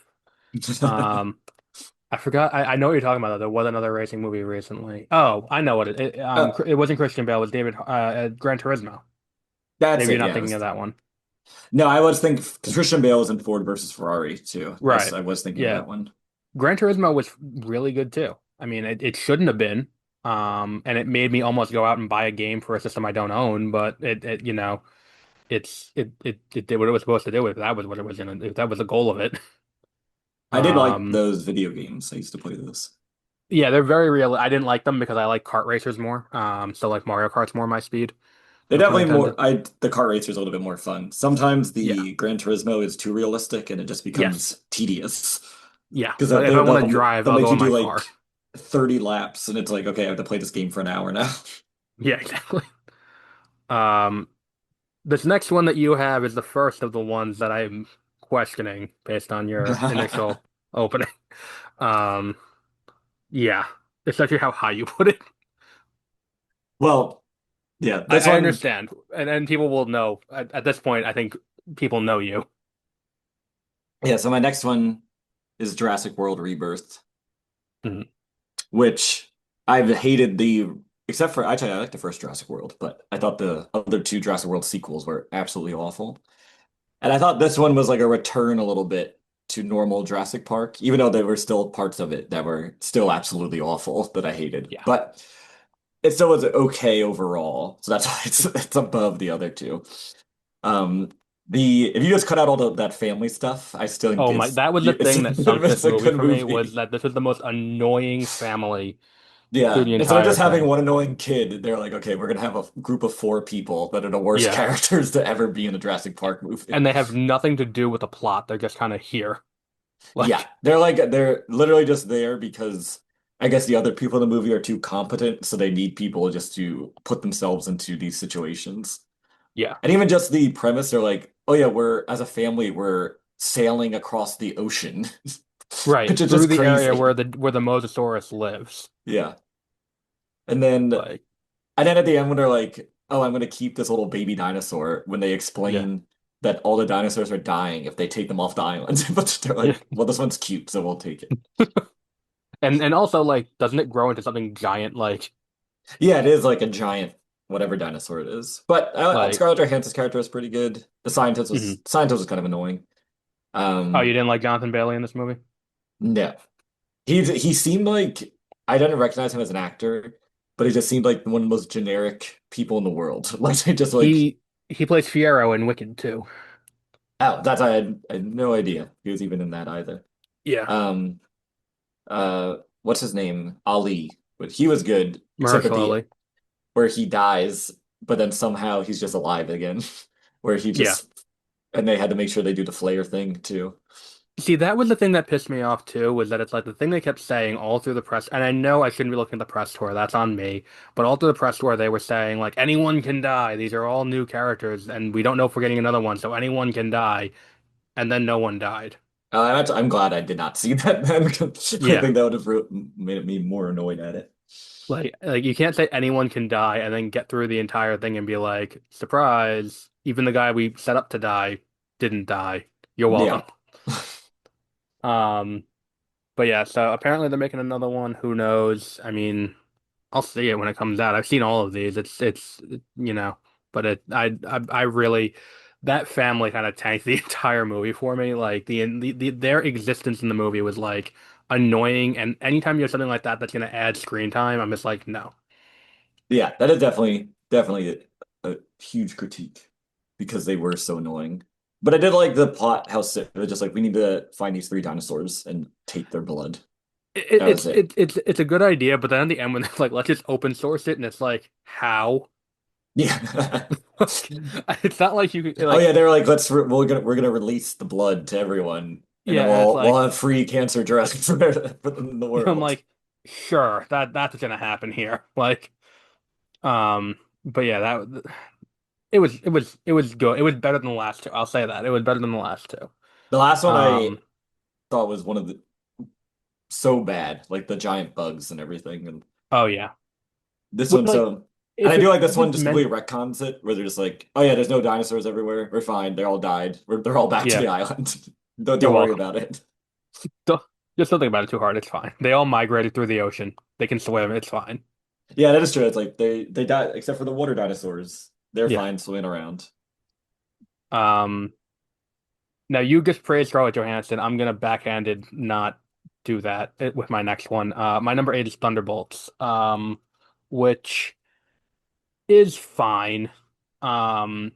A: Um, I forgot. I know what you're talking about, though. There was another racing movie recently. Oh, I know what
B: Uh,
A: it wasn't Christian Bale. It was David Gran Turismo.
B: that's
A: Maybe you're
B: it.
A: not
B: Yeah, it
A: thinking of
B: was.
A: that one.
B: No, I was thinking Christian Bale was in Ford versus Ferrari too.
A: Right.
B: I was thinking of
A: Yeah.
B: that one.
A: Gran Turismo was really good too. I mean, it shouldn't have been. And it made me almost go out and buy a game for a system I don't own, but it did what it was supposed to do if that was what it was gonna if that was the goal of it.
B: I did like
A: Um,
B: those video games. I used to play those.
A: yeah, they're very real. I didn't like them because I like kart racers more. So like Mario Kart's more my speed.
B: They're
A: No pun
B: definitely more.
A: intended.
B: The kart racer is a little bit more fun. Sometimes
A: Yeah.
B: the Gran Turismo is too realistic and it just
A: Yes.
B: becomes tedious
A: Yeah.
B: because
A: Like if I want to drive,
B: they'll
A: I'll
B: make
A: go
B: you
A: in
B: do
A: my car.
B: like 30 laps and it's like okay, I have to play this game for an hour now.
A: Yeah, exactly. Um, this next one that you have is the first of the ones that I'm questioning based on your initial opening. Um, yeah, especially how high you put it.
B: Well, yeah, this
A: I
B: one.
A: understand, and people will know at this point. I think people know you.
B: Yeah, so my next one is Jurassic World Rebirth,
A: Mhm.
B: which I've hated except for actually I like the first Jurassic World, but I thought the other two Jurassic World sequels were absolutely awful. And I thought this one was like a return a little bit to normal Jurassic Park, even though there were still parts of it that were still absolutely awful that I hated.
A: Yeah.
B: But it still was okay overall. So that's why it's above the other two. Um the if you just cut out that family stuff, I still think
A: Oh my, that was the thing that sunk this
B: it's a
A: movie
B: good
A: for me was
B: movie.
A: that this was the most annoying family through
B: Yeah.
A: the
B: Instead of
A: entire
B: just having
A: thing.
B: one annoying kid, they're like, okay, we're gonna have a group of four people that are the worst
A: Yeah,
B: characters to ever be in a Jurassic Park movie.
A: and they have nothing to do with the plot. They're just kind of here.
B: Yeah,
A: Like,
B: they're literally just there because I guess the other people in the movie are too competent, so they need people just to put themselves into these situations.
A: yeah,
B: And even just the premise, they're like, oh yeah, we're as a family, we're sailing across the ocean,
A: right
B: which is
A: through
B: just
A: the area
B: crazy.
A: where the Mosasaurus lives.
B: Yeah. And then
A: Like,
B: at the end when they're like, oh, I'm gonna keep this little baby dinosaur, when they
A: yeah,
B: explain that all the dinosaurs are dying if they take them off the island. But they're
A: yeah.
B: like, well, this one's cute, so we'll take it.
A: And also like, doesn't it grow into something giant?
B: Yeah, it is like a giant whatever dinosaur it is. But
A: Like,
B: Scarlett Johansson's character is pretty good.
A: mhm.
B: The scientist was kind of annoying.
A: Oh, you
B: Um,
A: didn't like Jonathan Bailey in this movie?
B: no, he seemed like I didn't recognize him as an actor, but he just seemed like one of the most generic people in the world. Like they just like,
A: He plays Fiero in Wicked too.
B: oh, I had no idea he was even in that either.
A: Yeah,
B: Um, what's his name? Ali, but he was good, except at
A: Mahershala
B: the
A: Ali.
B: where he dies, but then somehow he's just alive again, where he
A: Yeah.
B: just and they had to make sure they do the flare thing too.
A: See, that was the thing that pissed me off too, was that it's like the thing they kept saying all through the press, and I know I shouldn't be looking at the press tour, that's on me, but all through the press tour they were saying like anyone can die. These are all new characters, and we don't know if we're getting another one, so anyone can die, and then no one died.
B: I'm glad I did not see that then. 'Cause I
A: Yeah.
B: think that would have made me more annoyed at it.
A: Like you can't say anyone can die and then get through the entire thing and be like, surprise, even the guy we set up to die didn't die. You're welcome.
B: Yeah.
A: Um, but yeah, so apparently they're making another one. Who knows? I mean, I'll see it when it comes out. I've seen all of these. But I really that family kind of tanked the entire movie for me. Like their existence in the movie was like annoying, and anytime you have something like that that's gonna add screen time, I'm just like, no.
B: Yeah, that is definitely a huge critique because they were so annoying. But I did like the plot, how it was just like we need to find these three dinosaurs and take their blood. That was it.
A: It's a good idea, but then at the end when they're like, let's just open source it, and it's like, how?
B: Yeah.
A: It's not like you could
B: Oh
A: like,
B: yeah, they were like, we're gonna release the blood to everyone, and then
A: yeah, and it's
B: we'll
A: like,
B: have free cancer drugs for in the
A: I'm
B: world.
A: like. sure, that's what's gonna happen here. Like, but yeah, that it was good. It was better than the last two. I'll say that. It was better than the last two.
B: The last one I
A: Um,
B: thought was one of the so bad, like the giant bugs and everything. And
A: oh yeah.
B: this
A: Well,
B: one,
A: like
B: so, and I
A: if
B: do
A: it
B: like this
A: if
B: one
A: it's
B: just
A: meant,
B: completely retcons it, where they're just like, oh yeah, there's no dinosaurs everywhere. We're fine. They're all died. They're all back to
A: yeah,
B: the island. Don't
A: you're
B: don't worry
A: welcome.
B: about it.
A: Don't, just don't think about it too hard. It's fine. They all migrated through the ocean. They can swim. It's fine.
B: Yeah, that is true. It's like they died except for the water dinosaurs. They're
A: Yeah.
B: fine swimming around.
A: Um. Now you just praised Scarlett Johansson. I'm gonna backhanded not do that with my next one. My number eight is Thunderbolts. Which is fine. Um,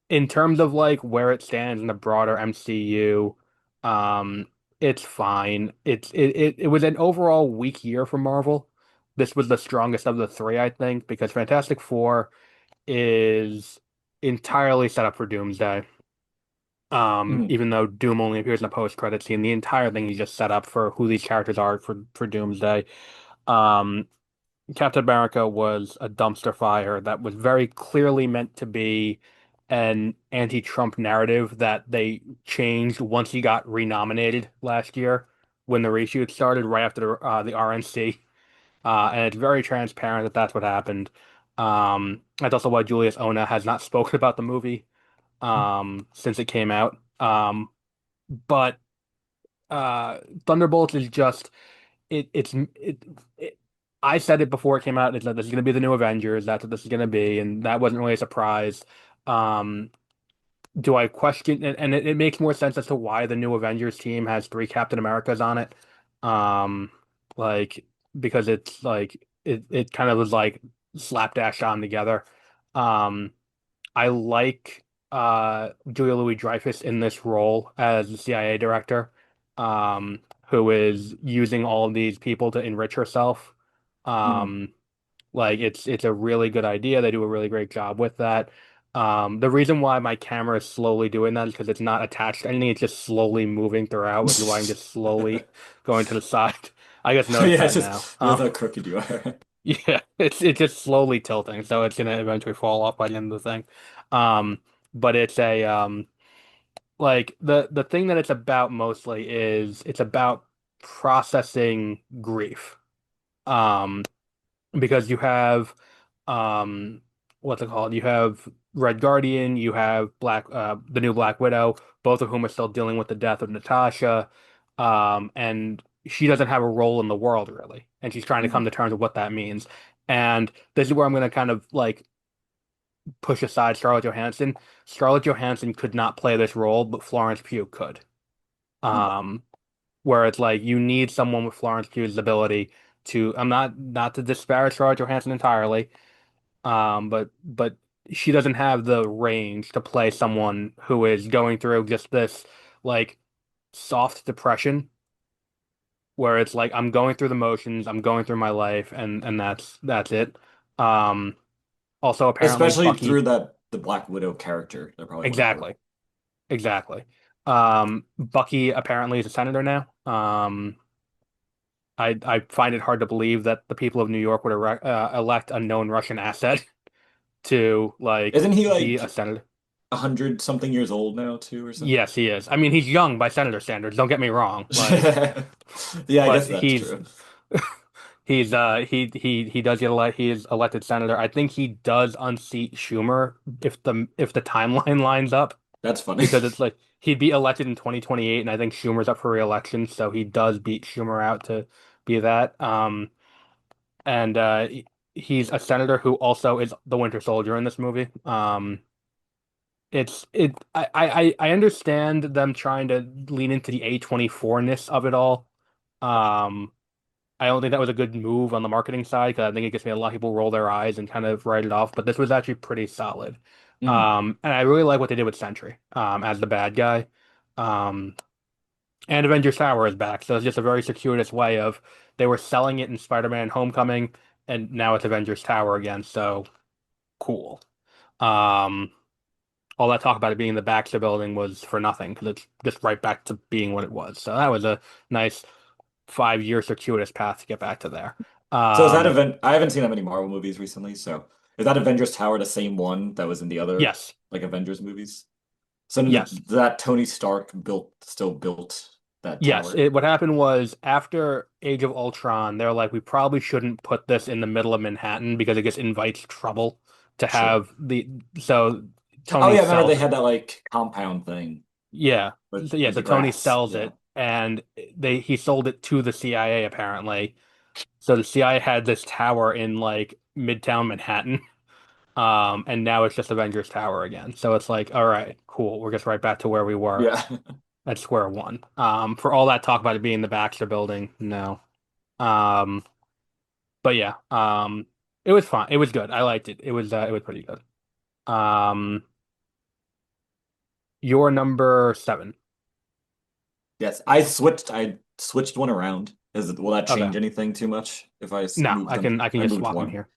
A: in terms of like where it stands in the broader MCU, um, it's fine. It was an overall weak year for Marvel. This was the strongest of the three, I think, because Fantastic Four is entirely set up for Doomsday.
B: Mhm.
A: Even though Doom only appears in the post-credit scene, the entire thing is just set up for who these characters are for Doomsday. Um, Captain America was a dumpster fire that was very clearly meant to be an anti-Trump narrative that they changed once he got renominated last year when the reshoot started right after the RNC. And it's very transparent that that's what happened. That's also why Julius Ona has not spoken about the movie since it came out. But Thunderbolts is just it I said it before it came out. It's that this is going to be the new Avengers. That's what this is going to be, and that wasn't really a surprise. Um, do I question? And it makes more sense as to why the new Avengers team has three Captain Americas on it. Um, like because it's like it kind of was like slapdash on together. Um, I like Julia Louis-Dreyfus in this role as the CIA director, who is using all of these people to enrich herself.
B: Mhm.
A: Um, like it's a really good idea. They do a really great job with that. The reason why my camera is slowly doing that is because it's not attached to anything. It's just slowly moving throughout, which is why I'm just slowly going to the side. I just noticed
B: Yeah, it's
A: that
B: just
A: now.
B: with how crooked you are.
A: Yeah, it's just slowly tilting, so it's gonna eventually fall off by the end of the thing. Um, but it's a like the thing that it's about mostly is it's about processing grief. Um, because you have um what's it called? You have Red Guardian, you have the new Black Widow, both of whom are still dealing with the death of Natasha. And she doesn't have a role in the world really. And she's trying to come
B: Mhm.
A: to terms with what that means. And this is where I'm gonna kind of like push aside Scarlett Johansson. Scarlett Johansson could not play this role, but Florence Pugh could.
B: Mhm.
A: Um, where it's like you need someone with Florence Pugh's ability to. I'm not to disparage Scarlett Johansson entirely, but she doesn't have the range to play someone who is going through just this like soft depression, where it's like I'm going through the motions, I'm going through my life, and that's it. Um, also apparently
B: Especially through
A: Bucky,
B: that the Black Widow character they're probably going for.
A: exactly, exactly. Bucky apparently is a senator now. I find it hard to believe that the people of New York would elect a known Russian asset to like
B: Isn't he
A: be a
B: like
A: senator.
B: 100 something years old now too or something?
A: Yes, he is. I mean, he's young by senator standards. Don't get me wrong. Like,
B: Yeah, I
A: but
B: guess that's
A: he's
B: true.
A: he does get elected. He is elected senator. I think he does unseat Schumer if the timeline lines up
B: That's funny.
A: because it's like he'd be elected in 2028, and I think Schumer's up for re-election, so he does beat Schumer out to be that. And he's a senator who also is the Winter Soldier in this movie. I understand them trying to lean into the A24-ness of it all. Um, I don't think that was a good move on the marketing side because I think it gets me a lot of people roll their eyes and kind of write it off. But this was actually pretty solid.
B: Mhm.
A: And I really like what they did with Sentry as the bad guy. Um, and Avengers Tower is back, so it's just a very circuitous way of they were selling it in Spider-Man Homecoming, and now it's Avengers Tower again. So cool. Um, all that talk about it being in the Baxter building was for nothing because it's just right back to being what it was. So that was a nice 5 year circuitous path to get back to there.
B: So is that
A: Um,
B: event? I haven't seen that many Marvel movies recently. So is that Avengers Tower the same one that was in the other
A: yes,
B: like Avengers movies? So
A: yes.
B: that Tony Stark still built that
A: Yes,
B: tower.
A: what happened was after Age of Ultron, they're like, we probably shouldn't put this in the middle of Manhattan because it just invites trouble to
B: Sure.
A: have so
B: Oh
A: Tony
B: yeah, I remember they
A: sells,
B: had that like compound thing
A: yeah.
B: with
A: So
B: the
A: Tony
B: grass.
A: sells
B: Yeah.
A: it and he sold it to the CIA apparently. So the CIA had this tower in like Midtown Manhattan. And now it's just Avengers Tower again. So it's like, all right, cool. We're just right back to where we were
B: Yeah.
A: at square one. For all that talk about it being the Baxter building, no. Um, but yeah, it was fun. It was good. I liked it. It was pretty good. Um, your number seven.
B: Yes. I switched one around. Will that
A: Okay.
B: change anything too much if
A: No,
B: moved them?
A: I can
B: I
A: just
B: moved
A: swap them
B: one.
A: here.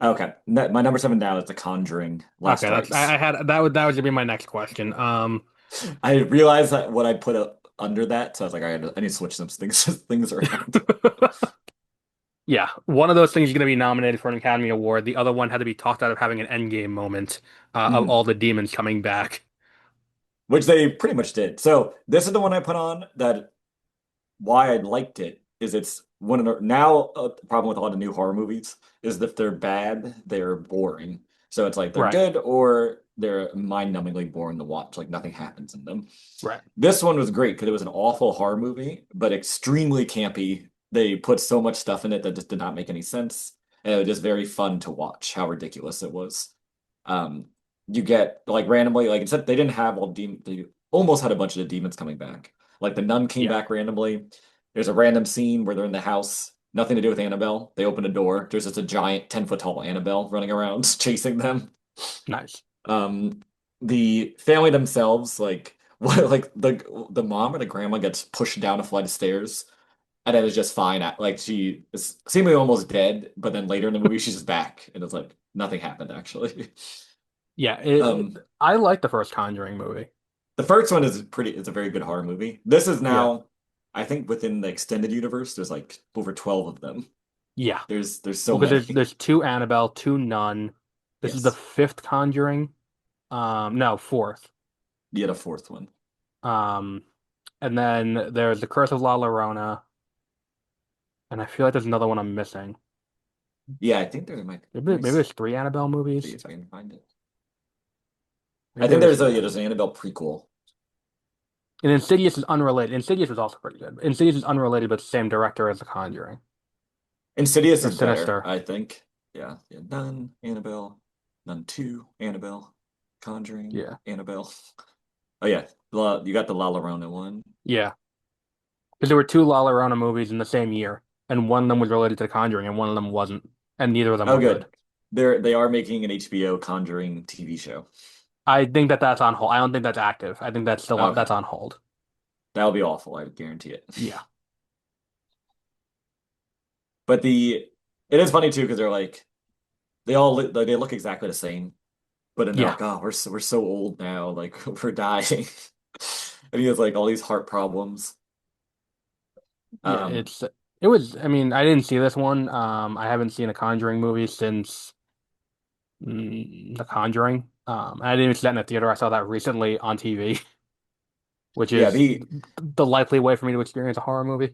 B: Okay. My number seven now is The Conjuring,
A: Okay,
B: Last Rites.
A: I had that was gonna be my next question.
B: I realized that what I put up under that, so I was like, I need to switch some things things around.
A: Yeah, one of those things is going to be nominated for an Academy Award. The other one had to be talked out of having an endgame moment of
B: Mm.
A: all the demons coming back.
B: Which they pretty much did. So this is the one I put on that why I liked it is it's one of the now the problem with a lot of new horror movies is that if they're bad, they're boring. So it's like they're
A: Right,
B: good or they're mind-numbingly boring to watch, like nothing happens in them.
A: right.
B: This one was great because it was an awful horror movie, but extremely campy. They put so much stuff in it that just did not make any sense. And it was just very fun to watch how ridiculous it was. Um, you get like randomly, like except they didn't have all demon, they almost had a bunch of the demons coming back. Like the nun came
A: Yeah,
B: back randomly. There's a random scene where they're in the house, nothing to do with Annabelle. They open a door. There's just a giant 10-foot tall Annabelle running around chasing them.
A: nice.
B: Um, the family themselves, like what, like the mom or the grandma gets pushed down a flight of stairs, and then is just fine. Like she is seemingly almost dead, but then later in the movie she's just back, and it's like nothing happened actually.
A: Yeah,
B: Um,
A: I like the first Conjuring movie.
B: the first one is pretty. It's a very good horror movie. This is
A: Yeah,
B: now, I think, within the extended universe. There's like over 12 of them.
A: yeah.
B: There's so
A: Well, because
B: many.
A: there's two Annabelle, two Nun. This is the
B: Yes.
A: fifth Conjuring. No, fourth.
B: Yeah, the fourth one.
A: Um, and then there's the Curse of La Llorona, and I feel like there's another one I'm missing.
B: Yeah, I think there might.
A: Maybe there's three Annabelle
B: See
A: movies.
B: if I can find it. I
A: Maybe
B: think
A: there is
B: there's
A: three
B: there's
A: Annabelle.
B: an Annabelle prequel.
A: And Insidious is unrelated. Insidious was also pretty good. Insidious is unrelated, but same director as The Conjuring
B: Insidious
A: or
B: is better,
A: Sinister.
B: I think. Yeah, yeah. Nun, Annabelle, Nun 2, Annabelle, Conjuring,
A: Yeah,
B: Annabelle. Oh yeah, you got the La Llorona one.
A: yeah. Because there were two La Llorona movies in the same year, and one of them was related to The Conjuring, and one of them wasn't, and neither of them
B: Oh
A: were good.
B: good. They are making an HBO Conjuring TV show.
A: I think that that's on hold. I don't think that's active. I think that's still
B: Okay.
A: that's on hold.
B: That'll be awful, I guarantee it.
A: Yeah,
B: But it is funny too because they're like they look exactly the same, but then they're
A: yeah,
B: like, oh, we're so old now, like we're dying, and he has like all these heart problems.
A: yeah.
B: Um,
A: It was. I mean, I didn't see this one. I haven't seen a Conjuring movie since The Conjuring. I didn't even see that in the theater. I saw that recently on TV, which
B: yeah,
A: is the likely way for me to experience a horror movie.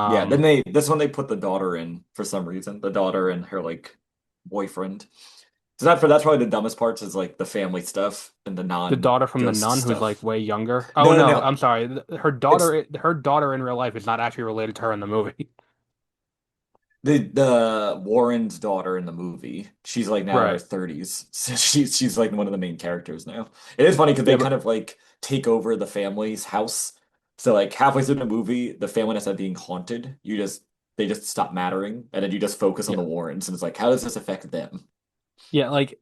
B: yeah. Then
A: Um,
B: this one they put the daughter in for some reason, the daughter and her like boyfriend. So that's probably the dumbest parts is like the family stuff and the
A: the daughter from the
B: non-ghost
A: nun who's like
B: stuff.
A: way younger. Oh
B: No, no,
A: no,
B: no.
A: I'm sorry.
B: It's
A: Her daughter in real life is not actually related to her in the movie.
B: the Warren's daughter in the movie. She's like now in her
A: Right.
B: 30s. So she's like one of the main characters now. It is funny because they
A: Yeah,
B: kind
A: but
B: of like take over the family's house. So like halfway through the movie, the family instead of being haunted, they just stop mattering, and then you just focus on
A: yeah.
B: the Warrens, and it's like, how does this affect them?
A: Yeah, like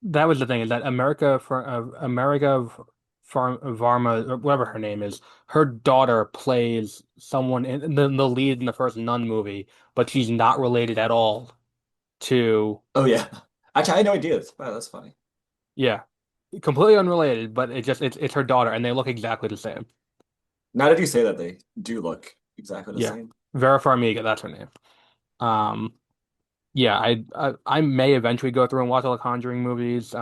A: that was the thing is that America Varma, or whatever her name is, her daughter plays someone in the lead in the first Nun movie, but she's not related at all to,
B: Oh yeah, actually, I had no idea. Wow, that's funny.
A: yeah, completely unrelated, but it's her daughter, and they look exactly the same.
B: Now that you say that, they do look exactly the
A: Yeah,
B: same.
A: Vera Farmiga, that's her name. Um, yeah, I may eventually go through and watch all the Conjuring movies.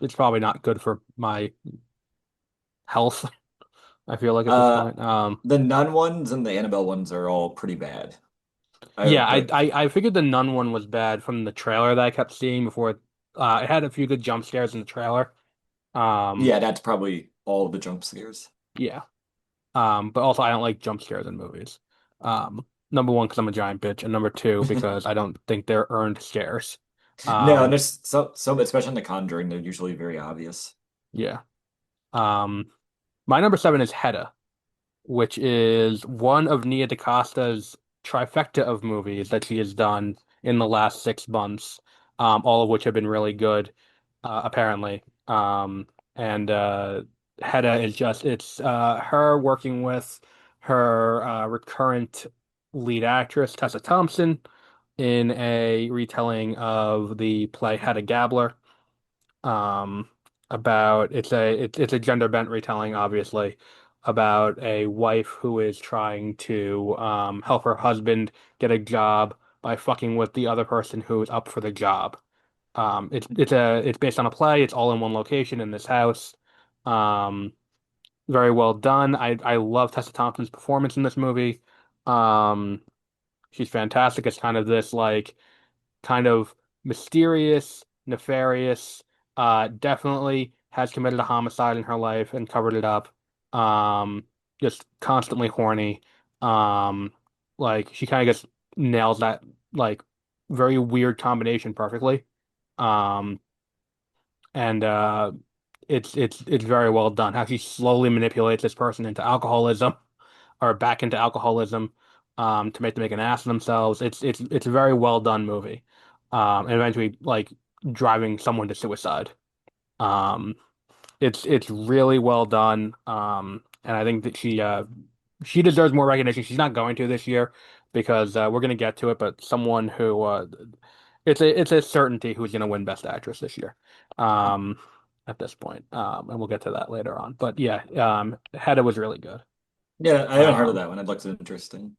A: It's probably not good for my health, I feel like at this
B: Uh,
A: point.
B: the Nun ones and the Annabelle ones are all pretty bad.
A: Yeah,
B: But
A: I figured the Nun one was bad from the trailer that I kept seeing before. It had a few good jump scares in the trailer. Um,
B: yeah, that's probably all the jump scares.
A: yeah. But also I don't like jump scares in movies. Number one, because I'm a giant bitch, and number two, because I don't think they're earned scares.
B: No, and
A: Um,
B: there's some, especially in The Conjuring, they're usually very obvious.
A: yeah. Um, my number seven is Hedda, which is one of Nia DaCosta's trifecta of movies that she has done in the last 6 months, all of which have been really good, apparently. And Hedda is just, it's her working with her recurrent lead actress, Tessa Thompson, in a retelling of the play Hedda Gabler, um, about it's a gender bent retelling, obviously, about a wife who is trying to help her husband get a job by fucking with the other person who is up for the job. It's based on a play. It's all in one location in this house. Um, Very well done. I love Tessa Thompson's performance in this movie. Um, she's fantastic. It's kind of this like kind of mysterious, nefarious, definitely has committed a homicide in her life and covered it up. Um, just constantly horny. Um, like she kind of just nails that like very weird combination perfectly. Um, and it's very well done. How she slowly manipulates this person into alcoholism or back into alcoholism, to make an ass of themselves. It's a very well done movie. And eventually like driving someone to suicide. Um, it's really well done. And I think that she deserves more recognition. She's not going to this year because we're going to get to it, but someone who it's a certainty who's going to win Best Actress this year. Um, at this point. And we'll get to that later on. But yeah, Hedda was really good.
B: Yeah, I haven't heard of
A: Um,
B: that one. It looks interesting.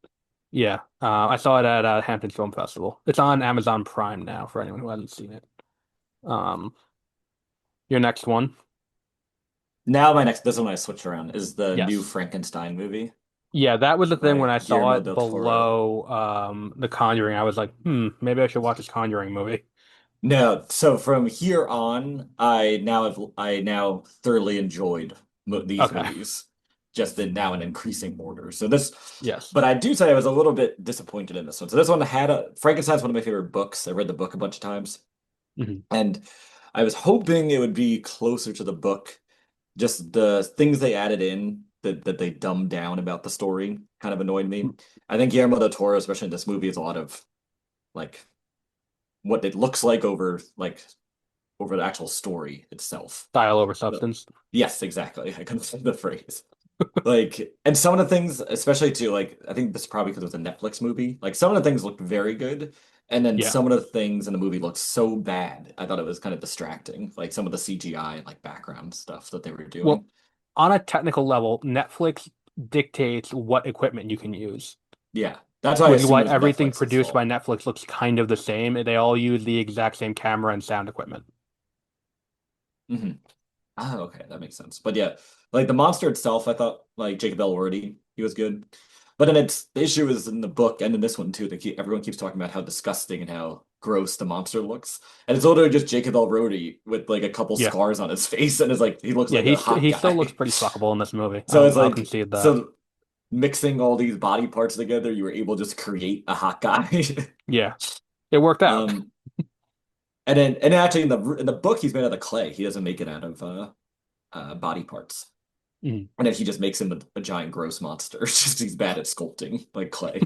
A: yeah, I saw it at Hampton Film Festival. It's on Amazon Prime now for anyone who hasn't seen it. Um, your next one,
B: Now my next, this one I switched around, is the new
A: yes.
B: Frankenstein movie
A: Yeah, that was the thing when
B: by
A: I saw
B: Guillermo
A: it
B: del Toro.
A: below The Conjuring. I was like, maybe I should watch this Conjuring movie.
B: No, so from here on, I now thoroughly enjoyed mo these
A: Okay.
B: movies, just in now in increasing order. So this,
A: Yes.
B: but I do say I was a little bit disappointed in this one. So this one had a Frankenstein's one of my favorite books. I read the book a bunch of times,
A: Hmm.
B: and I was hoping it would be closer to the book. Just the things they added in that they dumbed down about the story kind of annoyed me. I think Guillermo del Toro, especially in this movie, is a lot of like what it looks like over the actual story itself.
A: Style over
B: But-
A: substance.
B: yes, exactly. I couldn't find the phrase. Like, and some of the things, especially too, like, I think this is probably because it was a Netflix movie. Like, some of the things looked very good, and then
A: Yeah.
B: some of the things in the movie looked so bad. I thought it was kind of distracting. Like some of the CGI and like background stuff that they were
A: Well,
B: doing.
A: on a technical level, Netflix dictates what equipment you can use,
B: Yeah, that's why I
A: which is
B: assume
A: why
B: it was
A: everything
B: Netflix's
A: produced by
B: fault.
A: Netflix looks kind of the same. They all use the exact same camera and sound equipment.
B: Hmm. Ah, okay, that makes sense. But yeah, like the monster itself, I thought like Jacob Elordi, he was good. But then it's the issue is in the book and in this one too. Everyone keeps talking about how disgusting and how gross the monster looks, and it's literally just Jacob Elordi with like a couple
A: Yeah.
B: scars on his face, and it's like he looks
A: Yeah,
B: like a hot
A: he still looks
B: guy.
A: pretty fuckable in this movie.
B: So it's
A: I'll
B: like
A: concede that.
B: so mixing all these body parts together, you were able to just create a hot guy.
A: Yeah, it worked out.
B: Um, and actually in the book he's made out of clay. He doesn't make it out of body parts.
A: Mm.
B: And then he just makes him a giant gross monster. It's just he's bad at sculpting like clay.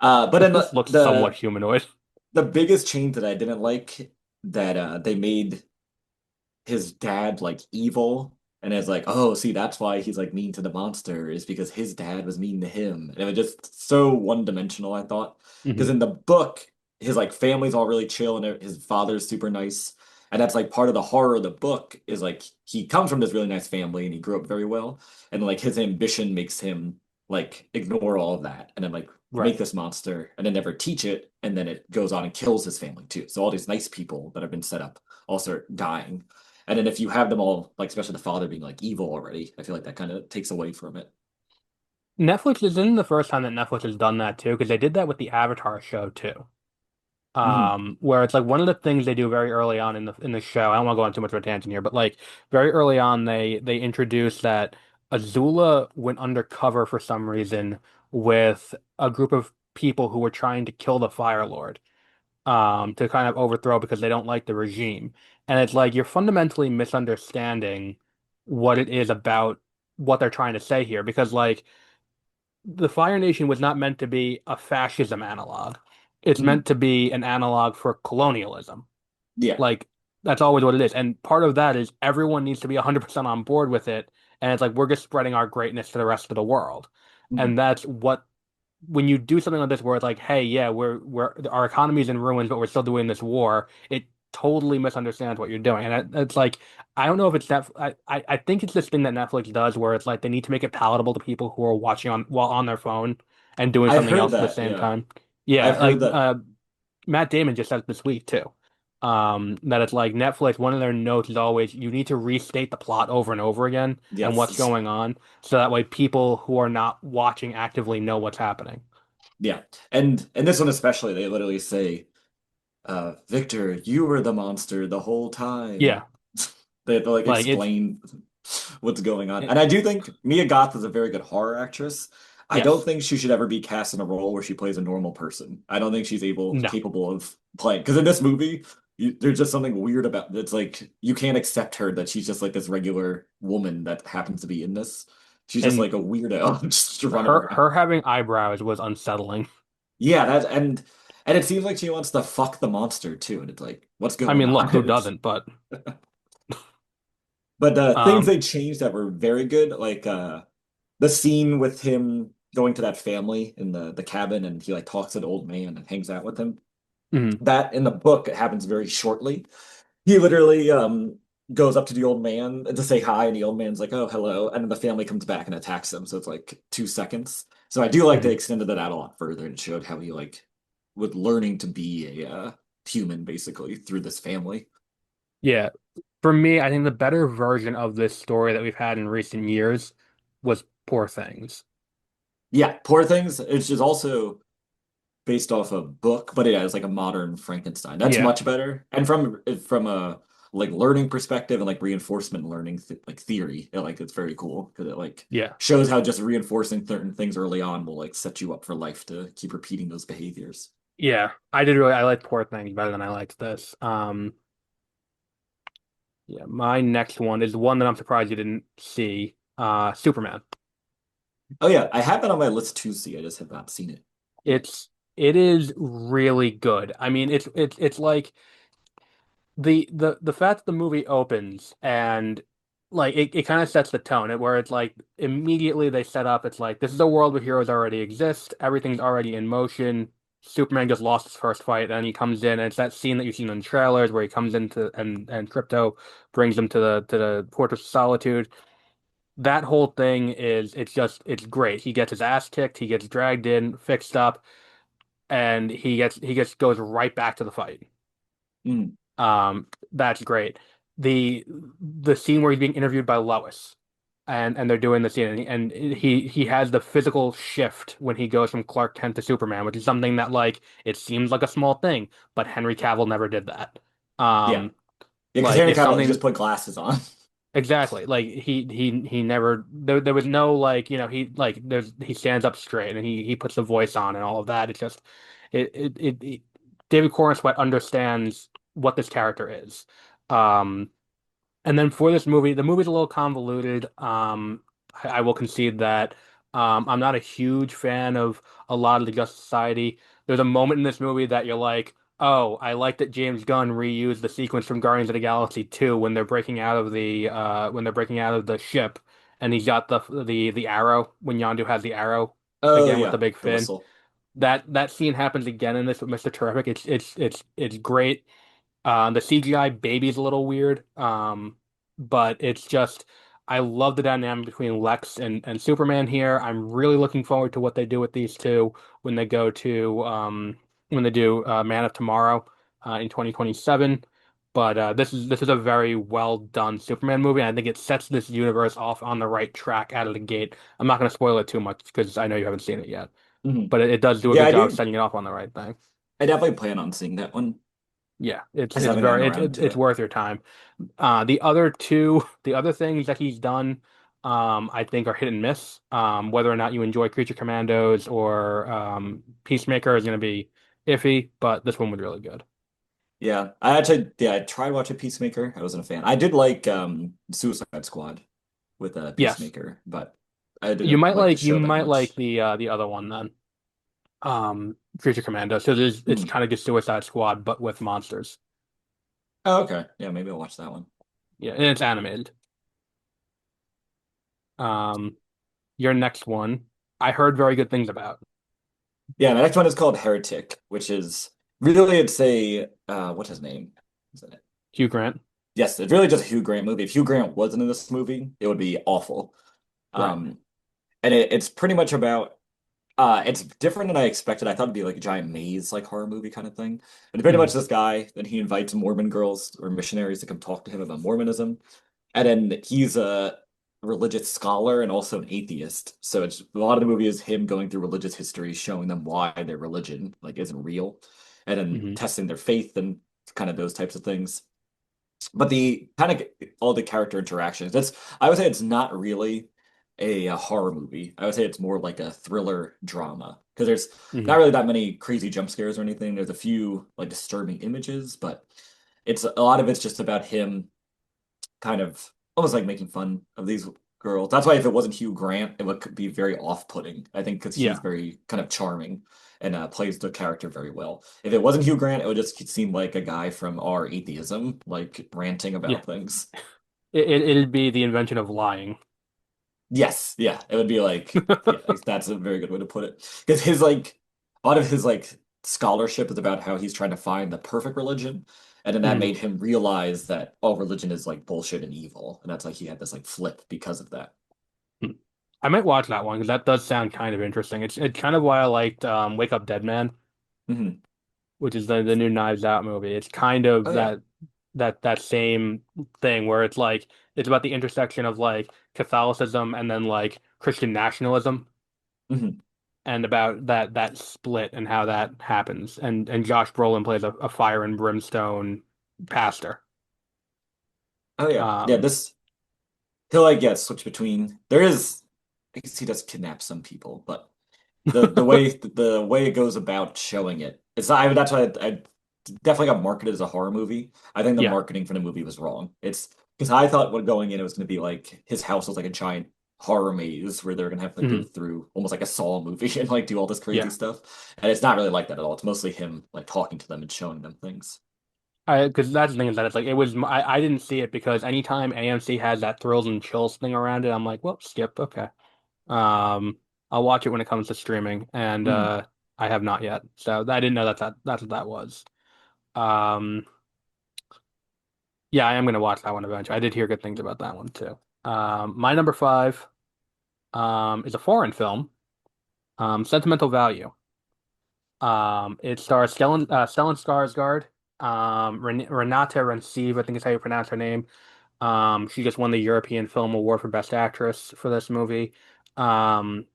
B: But then
A: This looks somewhat humanoid.
B: the biggest change that I didn't like that they made his dad like evil, and it's like, oh, see, that's why he's like mean to the monster is because his dad was mean to him, and it was just so one-dimensional, I thought. Because
A: Hmm.
B: in the book, his like family's all really chill, and his father's super nice, And that's like part of the horror of the book is like he comes from this really nice family and he grew up very well. And like his ambition makes him like ignore all of that and then like
A: Right.
B: make this monster and then never teach it. And then it goes on and kills his family too. So all these nice people that have been set up all start dying. And then if you have them all, like especially the father being like evil already, I feel like that kind of takes away from it.
A: Netflix isn't the first time that Netflix has done that too, because they did that with the Avatar show too.
B: Mhm.
A: Where it's like one of the things they do very early on in the show. I don't want to go on too much of a tangent here, but like very early on, they introduce that Azula went undercover for some reason with a group of people who were trying to kill the Fire Lord, to kind of overthrow because they don't like the regime. And it's like you're fundamentally misunderstanding what it is about what they're trying to say here, because like the Fire Nation was not meant to be a fascism analog. It's
B: Mhm.
A: meant to be an analog for colonialism.
B: Yeah.
A: Like that's always what it is. And part of that is everyone needs to be 100% on board with it. And it's like we're just spreading our greatness to the rest of the world.
B: Mhm.
A: And that's what when you do something like this where it's like, hey, yeah, we're our economy's in ruins, but we're still doing this war, it totally misunderstands what you're doing. And it's like I don't know if it's that I think it's this thing that Netflix does where it's like they need to make it palatable to people who are watching on while on their phone and doing
B: I've
A: something
B: heard
A: else at the
B: that.
A: same
B: Yeah.
A: time. Yeah,
B: I've heard
A: like
B: that.
A: Matt Damon just said it this week too. That it's like Netflix, one of their notes is always you need to restate the plot over and over again and what's
B: Yes.
A: going on, so that way people who are not watching actively know what's happening.
B: Yeah. And this one especially, they literally say, Victor, you were the monster the whole time.
A: Yeah,
B: They have to like
A: like
B: explain what's going on.
A: it
B: And I do think Mia Goth is a very good horror actress. I don't
A: yes,
B: think she should ever be cast in a role where she plays a normal person. I don't think she's
A: no,
B: capable of playing. Because in this movie, there's just something weird about it's like you can't accept her that she's just like this regular woman that happens to be in this. She's just
A: and
B: like a weirdo just running around.
A: her having eyebrows was unsettling.
B: Yeah, and it seems like she wants to fuck the monster too, and it's like, what's
A: I
B: going
A: mean, look,
B: on?
A: who doesn't? But
B: But things
A: um,
B: they changed that were very good, like the scene with him going to that family in the cabin, and he like talks to the old man and hangs out with him.
A: mhm,
B: That in the book it happens very shortly. He literally goes up to the old man to say hi, and the old man's like, "Oh, hello," and then the family comes back and attacks him. So it's like 2 seconds. So I do like they
A: mhm.
B: extended that out a lot further and showed how he like was learning to be a human basically through this family.
A: Yeah, for me, I think the better version of this story that we've had in recent years was Poor Things.
B: Yeah, Poor Things, which is also based off a book, but yeah, it's like a modern Frankenstein. That's
A: Yeah,
B: much better. And from a like learning perspective and like reinforcement learning like theory, it's very cool because it like
A: yeah,
B: shows how just reinforcing certain things early on will like set you up for life to keep repeating those behaviors.
A: yeah. I like Poor Things better than I liked this. Yeah, my next one is one that I'm surprised you didn't see. Superman.
B: Oh yeah, I have it on my list to see. I just have not seen it.
A: It's it is really good. I mean, it's like the fact that the movie opens and like it kind of sets the tone where it's like immediately they set up it's like this is a world where heroes already exist, everything's already in motion. Superman just lost his first fight, and he comes in, and it's that scene that you've seen in trailers where he comes into and Crypto brings him to the Fortress of Solitude. That whole thing is it's great. He gets his ass kicked, he gets dragged in, fixed up, and he gets goes right back to the fight.
B: Mm,
A: That's great. The scene where he's being interviewed by Lois and they're doing the scene and he has the physical shift when he goes from Clark Kent to Superman, which is something that like it seems like a small thing, but Henry Cavill never did that.
B: yeah.
A: Um,
B: Yeah, because
A: like
B: Henry
A: it's
B: Cavill, he just
A: something
B: put glasses on.
A: exactly like he never there was no like he like he stands up straight and he puts the voice on and all of that. It's just it David Corn Sweat understands what this character is. Um, and then for this movie, the movie's a little convoluted. I will concede that. I'm not a huge fan of a lot of the Justice Society. There's a moment in this movie that you're like, oh, I like that James Gunn reused the sequence from Guardians of the Galaxy 2 when they're breaking out of the ship, and he's got the arrow when Yondu has the arrow
B: Oh
A: again with the
B: yeah,
A: big
B: the
A: fin.
B: whistle.
A: That scene happens again in this with Mr. Terrific. It's great. The CGI baby's a little weird, but it's just I love the dynamic between Lex and Superman here. I'm really looking forward to what they do with these two when they go to when they do Man of Tomorrow in 2027. But this is a very well done Superman movie, and I think it sets this universe off on the right track out of the gate. I'm not going to spoil it too much because I know you haven't seen it yet,
B: Mhm.
A: but it does do a
B: Yeah,
A: good
B: I
A: job
B: do.
A: setting it off on the right thing.
B: I definitely plan on seeing that one.
A: Yeah,
B: I just
A: it's
B: haven't gotten
A: very
B: around to
A: it's
B: it.
A: worth your time. The other things that he's done, I think are hit and miss. Whether or not you enjoy Creature Commandos or Peacemaker is going to be iffy, but this one was really good.
B: Yeah, I actually, yeah, I tried watching Peacemaker. I wasn't a fan. I did like Suicide Squad with
A: Yes,
B: Peacemaker, but I didn't like the
A: you
B: show that
A: might like
B: much.
A: the other one then. Creature Commandos. So it's
B: Hmm.
A: kind of just Suicide Squad but with monsters.
B: Oh, okay. Yeah, maybe I'll watch that one.
A: Yeah, and it's animated. Um, your next one, I heard very good things about.
B: Yeah, the next one is called Heretic, which is really it's a what's his name? Is it?
A: Hugh Grant.
B: Yes, it's really just a Hugh Grant movie. If Hugh Grant wasn't in this movie, it would be awful.
A: Right.
B: Um, and it's pretty much about it's different than I expected. I thought it'd be like a giant maze, like horror movie kind of thing. But it's pretty much
A: Mhm.
B: this guy, then he invites Mormon girls or missionaries to come talk to him about Mormonism. And then he's a religious scholar and also an atheist. So it's a lot of the movie is him going through religious history, showing them why their religion like isn't real, and then
A: Mhm.
B: testing their faith and kind of those types of things. But the kind of all the character interactions, that's I would say it's not really a horror movie. I would say it's more like a thriller drama because there's not
A: Mhm.
B: really that many crazy jump scares or anything. There's a few like disturbing images, but it's a lot of it's just about him kind of almost like making fun of these girls. That's why if it wasn't Hugh Grant, it would be very off-putting. I think because he's
A: Yeah.
B: very kind of charming and plays the character very well. If it wasn't Hugh Grant, it would just seem like a guy from our atheism, like ranting
A: Yeah.
B: about things.
A: It'd be the invention of lying.
B: Yes, yeah, it would be like yeah, that's a very good way to put it. Because his like a lot of his like scholarship is about how he's trying to find the perfect religion, and then that
A: Mhm.
B: made him realize that all religion is like bullshit and evil, and that's like he had this like flip because of that.
A: I might watch that one because that does sound kind of interesting. It's kind of why I liked Wake Up Dead Man,
B: Hmm.
A: which is the new Knives Out movie. It's kind of
B: Oh yeah.
A: that same thing where it's like it's about the intersection of like Catholicism and then like Christian nationalism
B: Hmm.
A: and about that split and how that happens. And Josh Brolin plays a fire and brimstone pastor.
B: Oh yeah. Yeah,
A: Um,
B: this he'll like yeah, switch between there is I guess he does kidnap some people, but the way it goes about showing it, it's not, that's why I definitely got marketed as a horror movie. I think the
A: yeah.
B: marketing for the movie was wrong. It's because I thought when going in it was going to be like his house was like a giant horror maze where they're gonna have to go
A: Mhm.
B: through almost like a Saw movie and like do all this crazy
A: Yeah.
B: stuff. And it's not really like that at all. It's mostly him like talking to them and showing them things.
A: I because that's the thing is that it's like it was I didn't see it because anytime AMC has that thrills and chills thing around it, I'm like, well, skip. Okay. Um, I'll watch it when it comes to streaming, and
B: Mhm.
A: I have not yet, so I didn't know that's what that was. Um, yeah, I am gonna watch that one eventually. I did hear good things about that one too. My number five is a foreign film, Sentimental Value. It stars Stellan Skarsgård, Renata Rensiv, I think is how you pronounce her name. She just won the European Film Award for Best Actress for this movie. Um,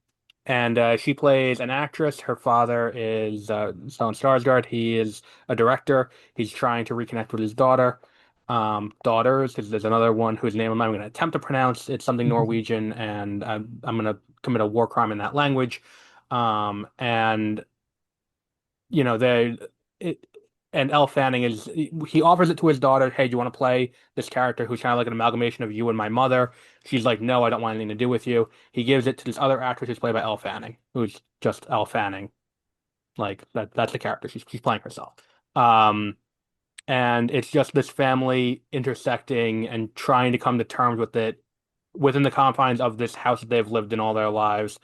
A: and she plays an actress. Her father is Stellan Skarsgård. He is a director. He's trying to reconnect with his daughter. Daughters, because there's another one whose name I'm not going to attempt to pronounce. It's something Norwegian, and I'm going to commit a war crime in that language. And you know, it, and Elle Fanning is he offers it to his daughter, hey, do you want to play this character who's kind of like an amalgamation of you and my mother? She's like, no, I don't want anything to do with you. He gives it to this other actress who's played by Elle Fanning, who's just Elle Fanning. Like that's the character. She's playing herself. Um, and it's just this family intersecting and trying to come to terms with it within the confines of this house that they've lived in all their lives.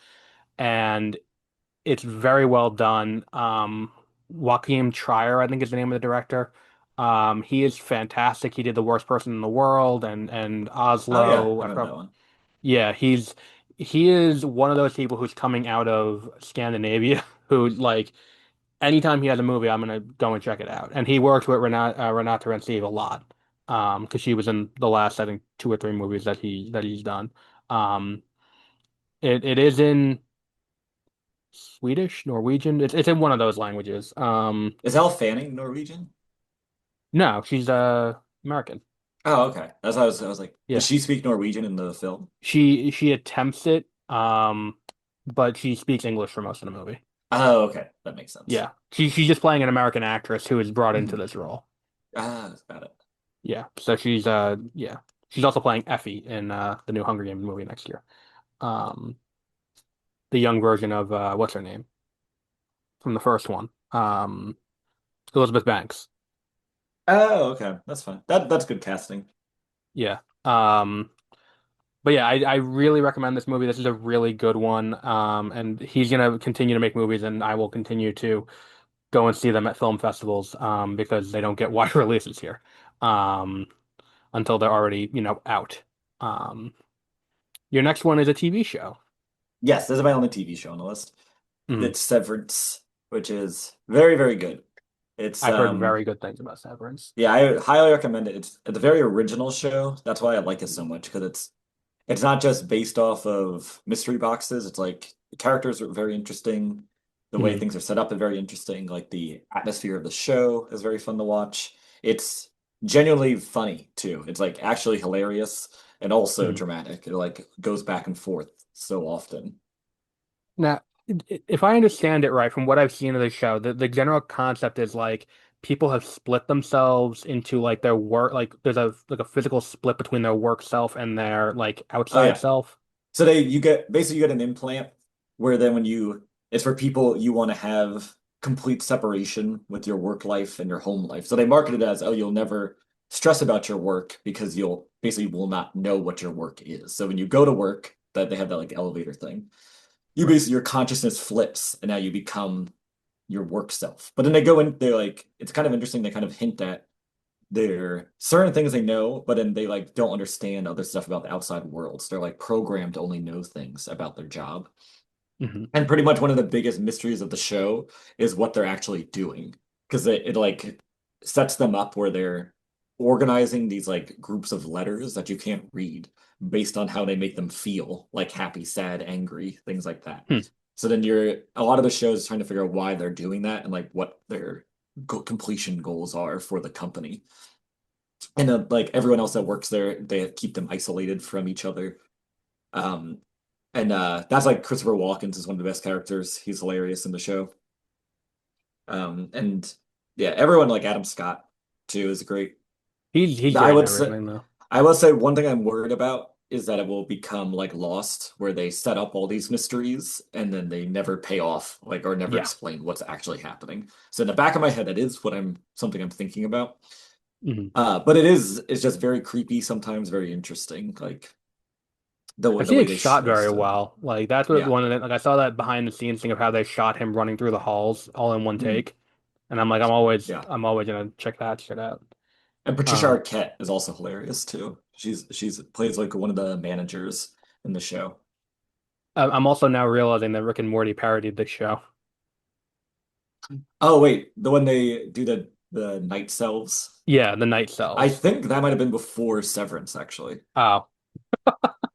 A: And it's very well done. Joachim Trier, I think is the name of the director. He is fantastic. He did The Worst Person in the World and
B: Oh yeah,
A: Oslo.
B: I
A: I
B: remember
A: forgot.
B: that one.
A: Yeah, he is one of those people who's coming out of Scandinavia who like anytime he has a movie, I'm gonna go and check it out. And he works with Renata Renstev a lot, because she was in the last I think two or three movies that he's done. Um, it is in Swedish, Norwegian. It's in one of those languages.
B: Is Elle Fanning Norwegian?
A: No, she's American.
B: Oh, okay. That's what I was like, does
A: Yeah,
B: she speak Norwegian in the film?
A: she attempts it, but she speaks English for most of the movie.
B: Oh, okay. That makes sense.
A: Yeah, she's just playing an American actress who is brought into
B: Mhm.
A: this role.
B: Ah, got it.
A: Yeah, so she's also playing Effie in the new Hunger Games movie next year. Um, the young version of what's her name from the first one, Elizabeth Banks.
B: Oh, okay. That's fine. That's good casting.
A: Yeah. But yeah, I really recommend this movie. This is a really good one. And he's gonna continue to make movies, and I will continue to go and see them at film festivals, because they don't get wide releases here, um, until they're already, out. Um, your next one is a TV show.
B: Yes, this is my only TV show on the list.
A: Mhm.
B: It's Severance, which is very, very good. It's
A: I've heard very good things about Severance.
B: yeah, I highly recommend it. It's a very original show. That's why I like it so much because it's not just based off of mystery boxes. It's like the characters are very interesting. The way
A: Mhm.
B: things are set up is very interesting. Like the atmosphere of the show is very fun to watch. It's genuinely funny too. It's like actually hilarious and also
A: Mhm.
B: dramatic. It like goes back and forth so often.
A: Now, if I understand it right from what I've seen of the show, the general concept is like people have split themselves into like their work, like there's a physical split between their work self and their like
B: Oh
A: outside
B: yeah.
A: self.
B: So they you get basically you get an implant where then when you it's for people you want to have complete separation with your work life and your home life. So they market it as, oh, you'll never stress about your work because you'll basically will not know what your work is. So when you go to work, that they have that like elevator thing, you
A: Right.
B: basically your consciousness flips and now you become your work self. But then they go in, they're like, it's kind of interesting. They kind of hint at there are certain things they know, but then they like don't understand other stuff about the outside worlds. They're like programmed to only know things about their job.
A: Hmm.
B: And pretty much one of the biggest mysteries of the show is what they're actually doing. Because it like sets them up where they're organizing these like groups of letters that you can't read based on how they make them feel, like happy, sad, angry, things like that.
A: Hmm.
B: So then you're a lot of the show is trying to figure out why they're doing that and like what their completion goals are for the company. And then like everyone else that works there, they keep them isolated from each other. Um, and that's like Christopher Walken is one of the best characters. He's hilarious in the show. And yeah, everyone like Adam Scott too is great.
A: He's
B: I
A: great in
B: would say
A: everything though.
B: I will say one thing I'm worried about is that it will become like Lost, where they set up all these mysteries and then they never pay off, like or never
A: Yeah.
B: explain what's actually happening. So in the back of my head, that is what I'm something I'm thinking about.
A: Hmm.
B: But it's just very creepy sometimes, very interesting. Like
A: I
B: the
A: see
B: way
A: it's
B: they
A: shot
B: show
A: very
B: stuff.
A: well. Like that's what
B: Yeah.
A: one of the like I saw that behind the scenes thing of how they shot him running through the halls all in one
B: Mm.
A: take. And I'm like,
B: Yeah.
A: I'm always gonna check that shit out.
B: And Patricia
A: Um,
B: Arquette is also hilarious too. She's plays like one of the managers in the show.
A: I'm also now realizing that Rick and Morty parodied this show.
B: Oh wait, the one they do the night selves.
A: Yeah, the night
B: I
A: cells.
B: think that might have been before Severance actually.
A: Oh,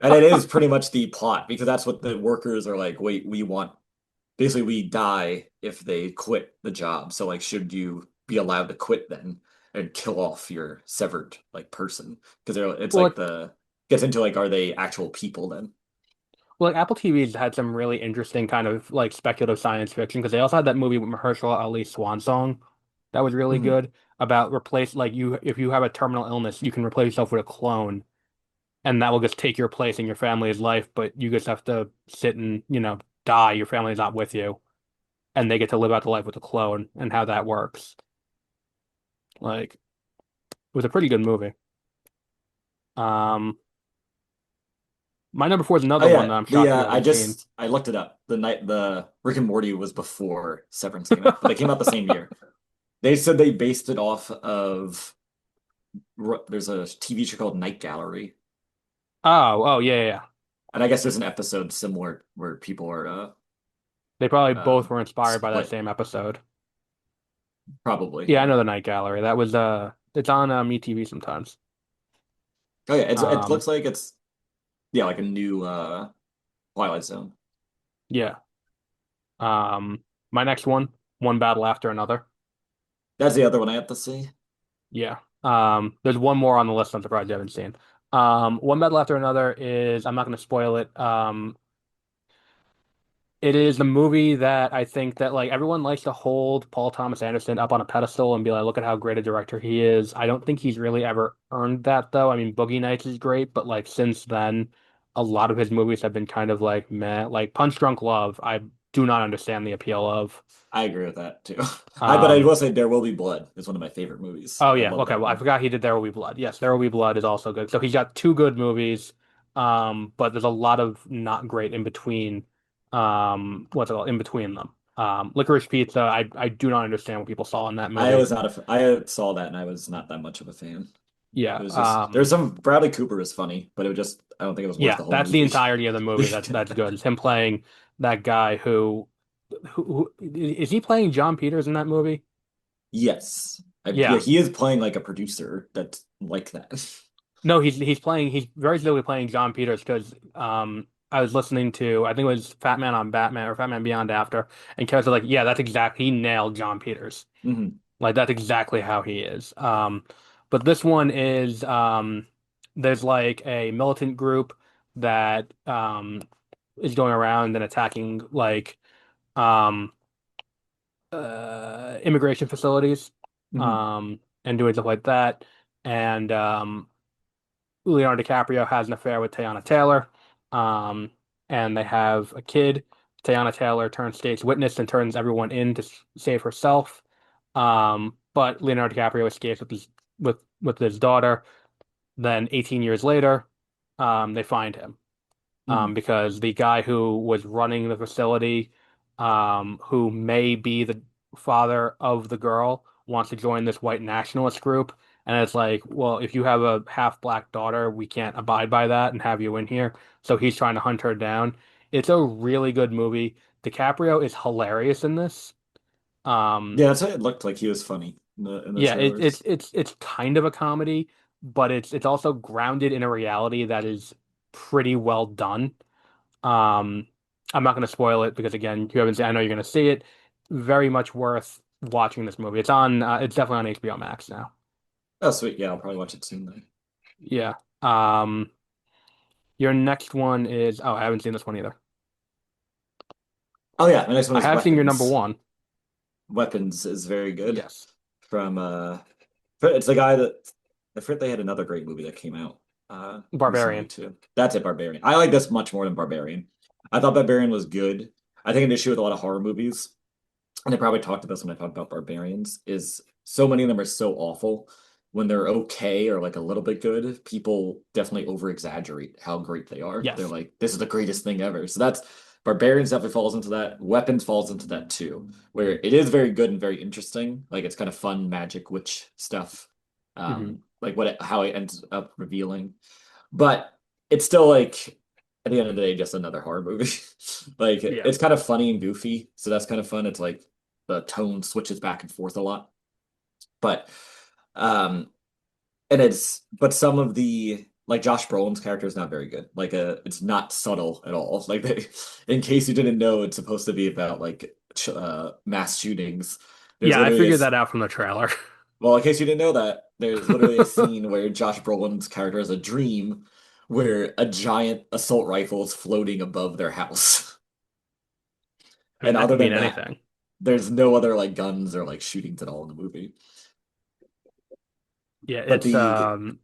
B: And it is pretty much the plot because that's what the workers are like, wait, we want basically we die if they quit the job. So like should you be allowed to quit then and kill off your severed like person? Because it's
A: well,
B: like the gets into like are they actual people then?
A: Apple TV's had some really interesting kind of like speculative science fiction because they also had that movie with Mahershala Ali's Swan Song that was really
B: Mhm.
A: good about replace like you if you have a terminal illness, you can replace yourself with a clone, and that will just take your place in your family's life, but you just have to sit and, die. Your family's not with you, and they get to live out the life with a clone and how that works. Like, it was a pretty good movie. Um, my number four is
B: Oh
A: another one
B: yeah,
A: that I'm
B: the
A: shocked you haven't seen.
B: I looked it up. The night the Rick and Morty was before Severance came out, but they came out the same year. They said they based it off of there's a TV show called Night Gallery,
A: Oh, yeah, yeah, yeah.
B: and I guess there's an episode similar where people are
A: They probably both
B: um
A: were inspired by that
B: split,
A: same episode.
B: probably.
A: Yeah, I
B: Yeah.
A: know the Night Gallery. That was it's on MeTV sometimes.
B: Oh yeah, it
A: Um,
B: looks like it's yeah like a new Twilight Zone.
A: yeah. My next one, One Battle After Another.
B: That's the other one I have to see.
A: Yeah. There's one more on the list I'm surprised you haven't seen. One Battle After Another is, I'm not going to spoil it. It is the movie that I think that like everyone likes to hold Paul Thomas Anderson up on a pedestal and be like, look at how great a director he is. I don't think he's really ever earned that though. I mean, Boogie Nights is great, but like since then, a lot of his movies have been kind of like meh. Like Punch Drunk Love, I do not understand the appeal of.
B: I agree with that too. I
A: Um,
B: will say There Will Be Blood is one of my favorite movies.
A: Oh
B: I
A: yeah,
B: love
A: okay.
B: that
A: Well, I
B: one.
A: forgot he did There Will Be Blood. Yes, There Will Be Blood is also good. So he's got two good movies, but there's a lot of not great in between. What's it called? In between them. Licorice Pizza. I do not understand what people saw in that
B: I
A: movie.
B: was not I saw that and I was not that much of a fan.
A: Yeah.
B: It was just there's some Bradley Cooper was funny, but it was just I don't think it was worth
A: Yeah.
B: the whole
A: That's the
B: movie.
A: entirety of the movie. That's good. It's him playing that guy who is he playing John Peters in that movie?
B: Yes. Yeah,
A: Yeah.
B: he is playing like a producer that's like that.
A: No, he's very clearly playing John Peters because I was listening to I think it was Fat Man on Batman or Fat Man Beyond After, and Kevin's like, yeah, that's exactly he nailed John Peters.
B: Mhm.
A: Like that's exactly how he is. But this one is there's like a militant group that is going around and attacking like um immigration facilities
B: Mhm.
A: and doing stuff like that. And Leonardo DiCaprio has an affair with Teyana Taylor, um, and they have a kid. Teyana Taylor turns state's witness and turns everyone in to save herself. But Leonardo DiCaprio escapes with his daughter. Then 18 years later, they find him
B: Mhm.
A: because the guy who was running the facility, who may be the father of the girl, wants to join this white nationalist group. And it's like, well, if you have a half black daughter, we can't abide by that and have you in here. So he's trying to hunt her down. It's a really good movie. DiCaprio is hilarious in this. Um,
B: Yeah, that's what it looked like he was funny in the
A: yeah,
B: trailers.
A: it's kind of a comedy, but it's also grounded in a reality that is pretty well done. Um, I'm not going to spoil it because again, you haven't seen, I know you're going to see it. Very much worth watching this movie. It's definitely on HBO Max now.
B: Oh, sweet. Yeah, I'll probably watch it soon then.
A: Yeah. Um, your next one is, oh, I haven't seen this one either.
B: Oh yeah, my next one
A: I
B: is
A: have seen your number
B: Weapons.
A: one.
B: Weapons is very good.
A: Yes.
B: From it's the guy that I forget they had another great movie that came out recently
A: Barbarian.
B: too. That's it, Barbarian. I like this much more than Barbarian. I thought Barbarian was good. I think an issue with a lot of horror movies, and I probably talked about this when I talked about Barbarians, is so many of them are so awful. When they're okay or like a little bit good, people definitely over exaggerate how great they are. They're
A: Yes.
B: like, this is the greatest thing ever. So that's Barbarians definitely falls into that. Weapons falls into that too, where it is very good and very interesting. Like it's kind of fun magic witch stuff.
A: Hmm.
B: Like how it ends up revealing. But it's still like at the end of the day, just another horror movie. Like
A: Yeah.
B: it's kind of funny and goofy, so that's kind of fun. It's like the tone switches back and forth a lot. But um and it's but some of the like Josh Brolin's character is not very good. Like it's not subtle at all. Like in case you didn't know, it's supposed to be about like mass shootings. There's
A: Yeah, I
B: literally a
A: figured that out from the trailer.
B: well, in case you didn't know that, there's literally a scene where Josh Brolin's character has a dream where a giant assault rifle is floating above their house.
A: I mean,
B: And
A: that
B: other
A: could mean
B: than that,
A: anything.
B: there's no other like guns or like shootings at all in the movie.
A: Yeah,
B: But
A: it's the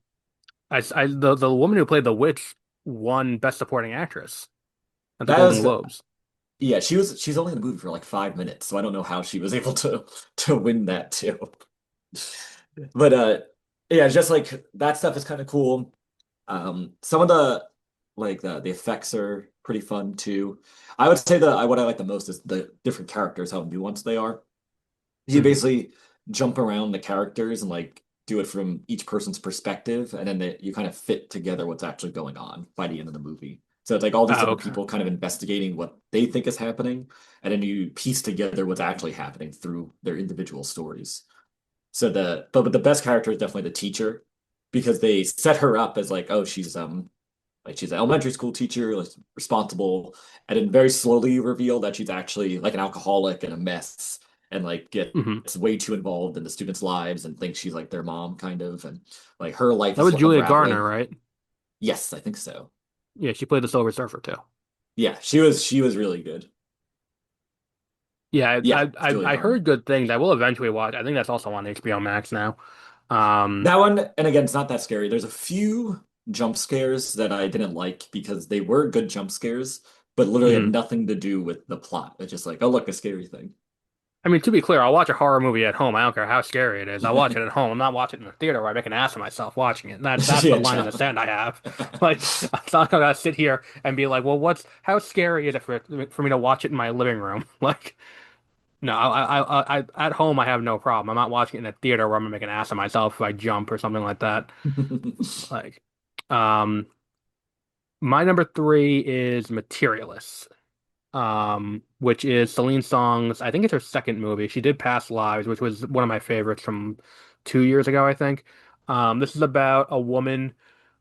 A: woman who played the witch won Best Supporting Actress at the
B: that
A: Golden
B: was
A: Globes.
B: yeah, she's only in the movie for like 5 minutes, so I don't know how she was able to win that too. But yeah, it's just like that stuff is kind of cool. Some of the like the effects are pretty fun too. I would say what I like the most is the different characters, how nuanced they are. You
A: Hmm.
B: basically jump around the characters and like do it from each person's perspective, and then you kind of fit together what's actually going on by the end of the movie. So it's like all these
A: Oh,
B: different
A: okay.
B: people kind of investigating what they think is happening, and then you piece together what's actually happening through their individual stories. So but the best character is definitely the teacher because they set her up as like, oh, she's an elementary school teacher, like responsible, and then very slowly reveal that she's actually like an alcoholic and a mess, and like
A: Hmm.
B: gets way too involved in the students' lives and thinks she's like their mom, kind of, and like her life
A: That
B: is
A: was Julia Garner,
B: unraveling.
A: right?
B: Yes, I think so.
A: Yeah, she played the Silver Surfer too.
B: Yeah, she was really good.
A: Yeah,
B: Yeah, it's Julia
A: I
B: Garner.
A: heard good things. I will eventually watch. I think that's also on HBO Max now. Um,
B: That one, and again, it's not that scary. There's a few jump scares that I didn't like because they were good jump scares, but literally had
A: mhm.
B: nothing to do with the plot. It's just like, oh, look, a scary thing.
A: I mean, to be clear, I'll watch a horror movie at home. I don't care how scary it is. I'll watch it at home. I'm not watching it in the theater where I make an ass of myself watching it. That's the
B: Yeah,
A: line in the
B: Chapman.
A: sand I have. Like, I'm not gonna sit here and be like, well, how scary is it for me to watch it in my living room? Like, no, at home I have no problem. I'm not watching it in a theater where I'm gonna make an ass of myself if I jump or something like that. Like, um, my number three is Materialists, which is Celine Song's, I think it's her second movie. She did Past Lives, which was one of my favorites from 2 years ago, I think. This is about a woman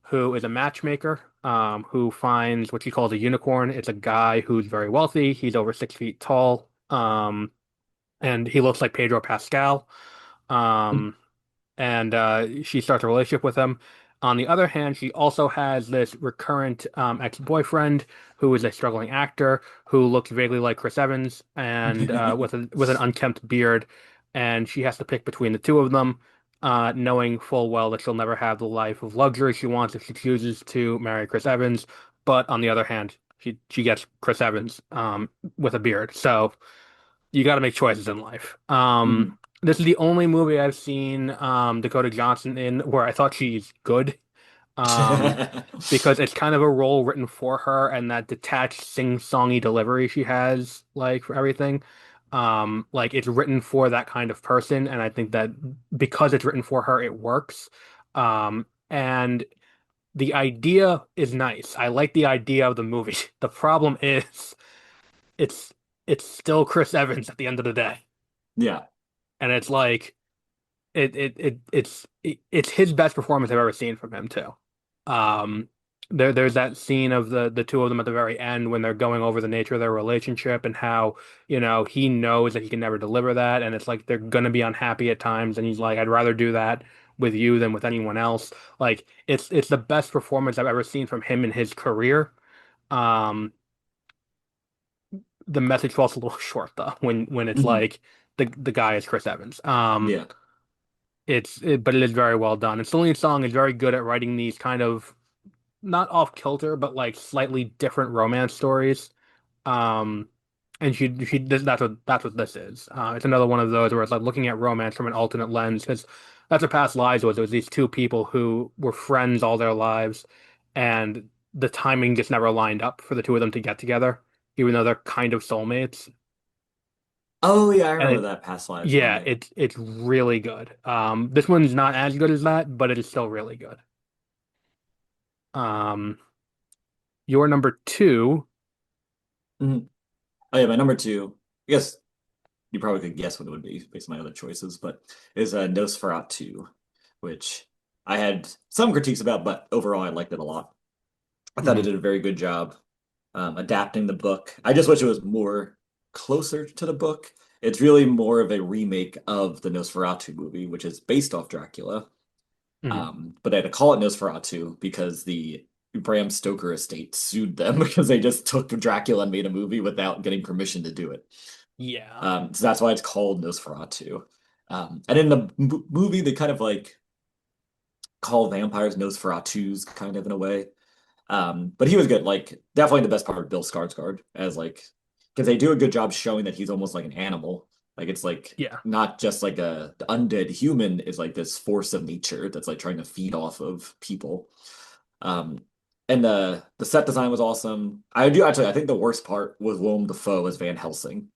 A: who is a matchmaker, who finds what she calls a unicorn. It's a guy who's very wealthy. He's over 6 feet tall, and he looks like Pedro Pascal. Um, and she starts a relationship with him. On the other hand, she also has this recurrent ex-boyfriend who is a struggling actor who looks vaguely like Chris Evans and with an unkempt beard, and she has to pick between the two of them, knowing full well that she'll never have the life of luxury she wants if she chooses to marry Chris Evans. But on the other hand, she gets Chris Evans with a beard, so you got to make choices in life.
B: Mhm.
A: This is the only movie I've seen Dakota Johnson in where I thought she's good. Um, because it's kind of a role written for her and that detached sing-songy delivery she has, like for everything. Like it's written for that kind of person, and I think that because it's written for her, it works. And the idea is nice. I like the idea of the movie. The problem is it's it's still Chris Evans at the end of the day.
B: Yeah.
A: And it's like it's his best performance I've ever seen from him too. Um, there's that scene of the two of them at the very end when they're going over the nature of their relationship and how, he knows that he can never deliver that, and it's like they're gonna be unhappy at times, and he's like, I'd rather do that with you than with anyone else. Like it's the best performance I've ever seen from him in his career. Um, the message falls a little short though when it's
B: Mhm.
A: like the guy is Chris Evans.
B: Yeah.
A: But it is very well done. And Celine Song is very good at writing these kind of not off kilter, but like slightly different romance stories. Um, and that's what this is. It's another one of those where it's like looking at romance from an alternate lens because that's what Past Lives was. It was these two people who were friends all their lives, and the timing just never lined up for the two of them to get together, even though they're kind of soulmates.
B: Oh yeah, I
A: And
B: remember that Past Lives one.
A: yeah,
B: Yeah.
A: it's really good. This one's not as good as that, but it is still really good. Um, your number two.
B: Mhm. Oh yeah, my number two. I guess you probably could guess what it would be based on my other choices, but is Nosferatu, which I had some critiques about, but overall I liked it a lot. I thought it
A: Mhm.
B: did a very good job adapting the book. I just wish it was more closer to the book. It's really more of a remake of the Nosferatu movie, which is based off Dracula.
A: Mhm.
B: But they had to call it Nosferatu because the Bram Stoker estate sued them because they just took Dracula and made a movie without getting permission to do it.
A: Yeah.
B: So that's why it's called Nosferatu. And in the movie, they kind of like call vampires Nosferatus, kind of in a way. But he was good. Like definitely the best part of Bill Skarsgård as like because they do a good job showing that he's almost like an animal. Like it's like
A: Yeah.
B: not just like a the undead human is like this force of nature that's like trying to feed off of people. Um, and the set design was awesome. I do actually I think the worst part was Willem Dafoe as Van Helsing.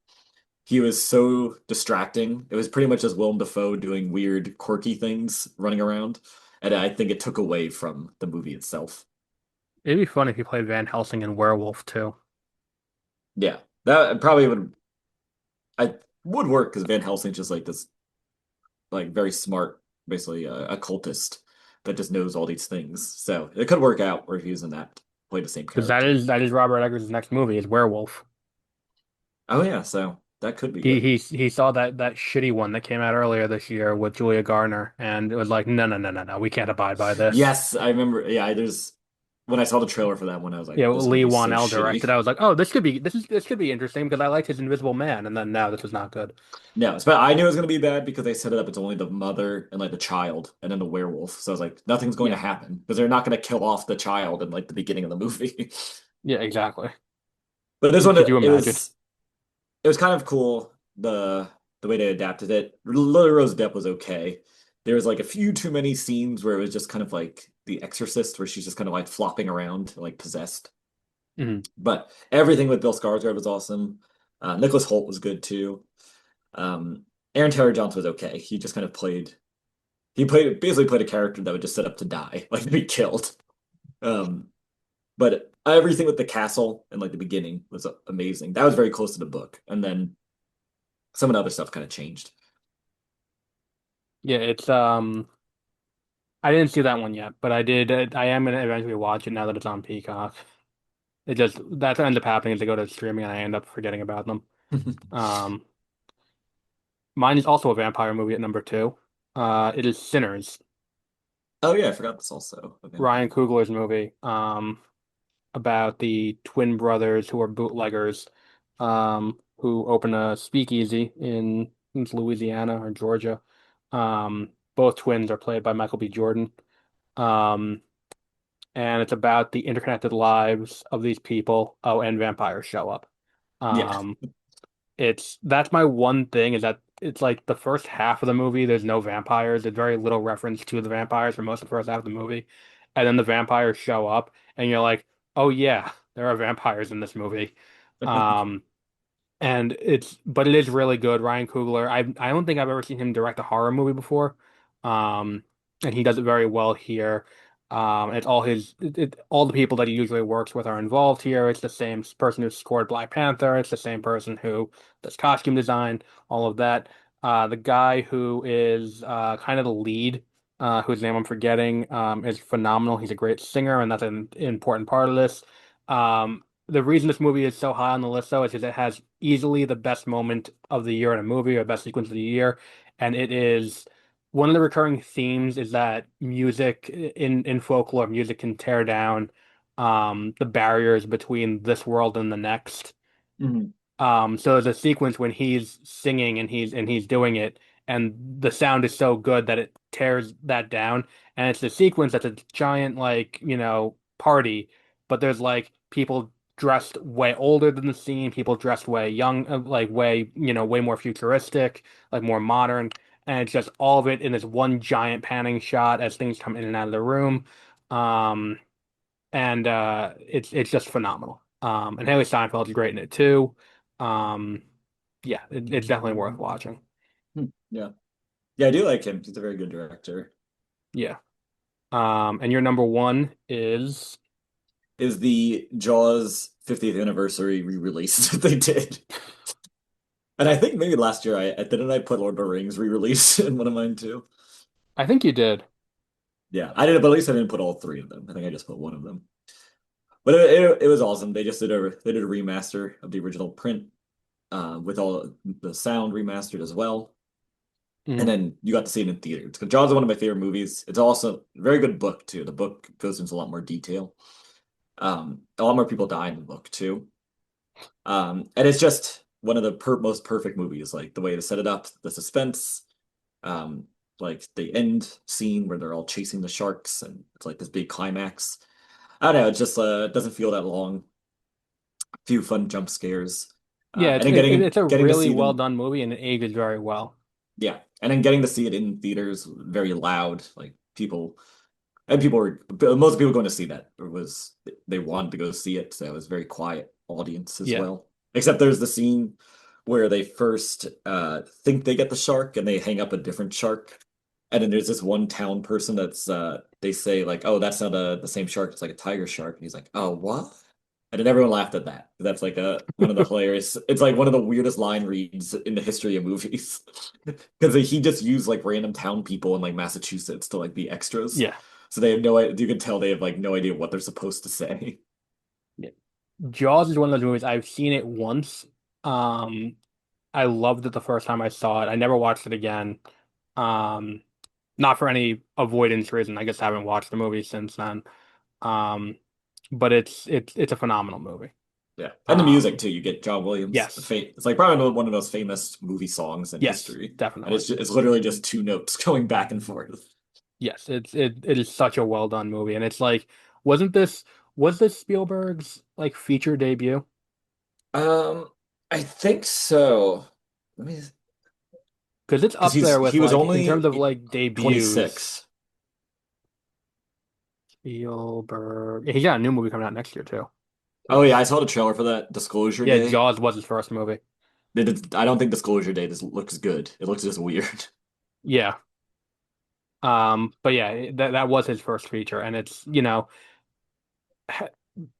B: he was so distracting. It was pretty much just Willem Dafoe doing weird, quirky things, running around, and I think it took away from the movie itself.
A: It'd be fun if you played Van Helsing and Werewolf too.
B: Yeah, that probably I would work because Van Helsing's just like this, like very smart, basically occultist that just knows all these things. So it could work out where he's in that, play the same
A: Because
B: character.
A: that is Robert Eggers' next movie is Werewolf.
B: Oh yeah, so that could be
A: He
B: good.
A: he he saw that shitty one that came out earlier this year with Julia Garner, and it was like, no, no, no, no, no, we can't abide by this.
B: Yes, I remember. Yeah, there's when I saw the trailer for that one, I was like,
A: Yeah,
B: this is gonna
A: Lee
B: be so
A: Wanell
B: shitty.
A: directed. I was like, oh, this could be interesting because I liked his Invisible Man, and then no, this was not good.
B: No, but I knew it was gonna be bad because they set it up. It's only the mother and like the child, and then the werewolf. So I was like, nothing's going to
A: Yeah,
B: happen because they're not gonna kill off the child in like the beginning of the movie.
A: yeah, exactly.
B: But this one,
A: Could you imagine?
B: it was kind of cool the way they adapted it. Lily Rose Depp was okay. There was like a few too many scenes where it was just kind of like The Exorcist, where she's just kind of like flopping around, like possessed.
A: Mhm.
B: But everything with Bill Skarsgård was awesome. Nicholas Hoult was good too. Um, Aaron Taylor Johnson was okay. He just kind of basically played a character that would just set up to die, like to be killed. Um, but everything with the castle and like the beginning was amazing. That was very close to the book, and then some of the other stuff kind of changed.
A: Yeah, it's I didn't see that one yet, but I did. I am gonna eventually watch it now that it's on Peacock. It just that's what ends up happening is they go to streaming and I end up forgetting about them. Um, Mine is also a vampire movie at number two. It is Sinners,
B: Oh yeah, I forgot this also a
A: Ryan
B: vampire.
A: Coogler's movie, about the twin brothers who are bootleggers, who open a speakeasy in Louisiana or Georgia. Both twins are played by Michael B. Jordan. Um, and it's about the interconnected lives of these people. Oh, and vampires show up.
B: Yeah.
A: Um, It's that's my one thing is that it's like the first half of the movie, there's no vampires. There's very little reference to the vampires for most of the first half of the movie. And then the vampires show up and you're like, oh yeah, there are vampires in this movie. Um, and but it is really good. Ryan Coogler, I don't think I've ever seen him direct a horror movie before. Um, and he does it very well here. It's all all the people that he usually works with are involved here. It's the same person who scored Black Panther. It's the same person who does costume design, all of that. The guy who is kind of the lead, whose name I'm forgetting, is phenomenal. He's a great singer, and that's an important part of this. The reason this movie is so high on the list, though, is because it has easily the best moment of the year in a movie or best sequence of the year. And it is one of the recurring themes is that music in folklore, music can tear down the barriers between this world and the next.
B: Mhm.
A: So there's a sequence when he's singing and he's doing it, and the sound is so good that it tears that down. And it's a sequence that's a giant like, party, but there's like people dressed way older than the scene, people dressed way young, like way, way more futuristic, like more modern. And it's just all of it in this one giant panning shot as things come in and out of the room. Um, and it's just phenomenal. And Haley Steinfeld's great in it too. Um, yeah, it's definitely worth watching.
B: Yeah. Yeah, I do like him. He's a very good director.
A: Yeah. And your number one is
B: Is the Jaws 50th anniversary re-release that they did. And I think maybe last year I didn't I put Lord of the Rings re-release in one of mine too.
A: I think you did.
B: Yeah, I didn't, but at least I didn't put all three of them. I think I just put one of them. But it was awesome. They did a remaster of the original print with all the sound remastered as well. And
A: Mhm.
B: then you got to see it in theaters. Because Jaws is one of my favorite movies. It's also a very good book too. The book goes into a lot more detail. A lot more people die in the book too. And it's just one of the most perfect movies. Like the way to set it up, the suspense, um, like the end scene where they're all chasing the sharks, and it's like this big climax. I don't know. It just doesn't feel that long. A few fun jump scares,
A: Yeah,
B: and then getting
A: it's a
B: getting to
A: really
B: see
A: well
B: them.
A: done movie and it ages very well.
B: Yeah, and then getting to see it in theaters, very loud. Like people and people were most people going to see that was they wanted to go see it, so it was very quiet audience as
A: Yeah.
B: well. Except there's the scene where they first think they get the shark and they hang up a different shark. And then there's this one town person that's they say like, oh, that's not the same shark, it's like a tiger shark. And he's like, oh, what? And then everyone laughed at that. That's like a one of the hilarious. It's like one of the weirdest line reads in the history of movies. Because he just used like random town people in like Massachusetts to like be extras.
A: Yeah.
B: So they have no idea. You can tell they have like no idea what they're supposed to say.
A: Yeah. Jaws is one of those movies I've seen it once. Um, I loved it the first time I saw it. I never watched it again. Um, Not for any avoidance reason. I just haven't watched the movie since then. Um, but it's a phenomenal movie.
B: Yeah, and the music
A: Um,
B: too. You get John Williams.
A: yes,
B: It's like probably one of the most famous movie songs in
A: yes,
B: history, and
A: definitely.
B: it's literally just two notes going back and forth.
A: Yes, it is such a well done movie, and it's like, wasn't this was this Spielberg's like feature debut?
B: Um, I think so. Let me,
A: Because it's
B: because
A: up there
B: he
A: with
B: was
A: like in terms of
B: only
A: like debuts.
B: 26.
A: Spielberg, he's got a new movie coming out next year too.
B: Oh yeah, I saw the trailer for that Disclosure
A: Yeah,
B: Day.
A: Jaws was his first movie.
B: I don't think Disclosure Day looks good. It looks just weird.
A: Yeah. But yeah, that was his first feature, and it's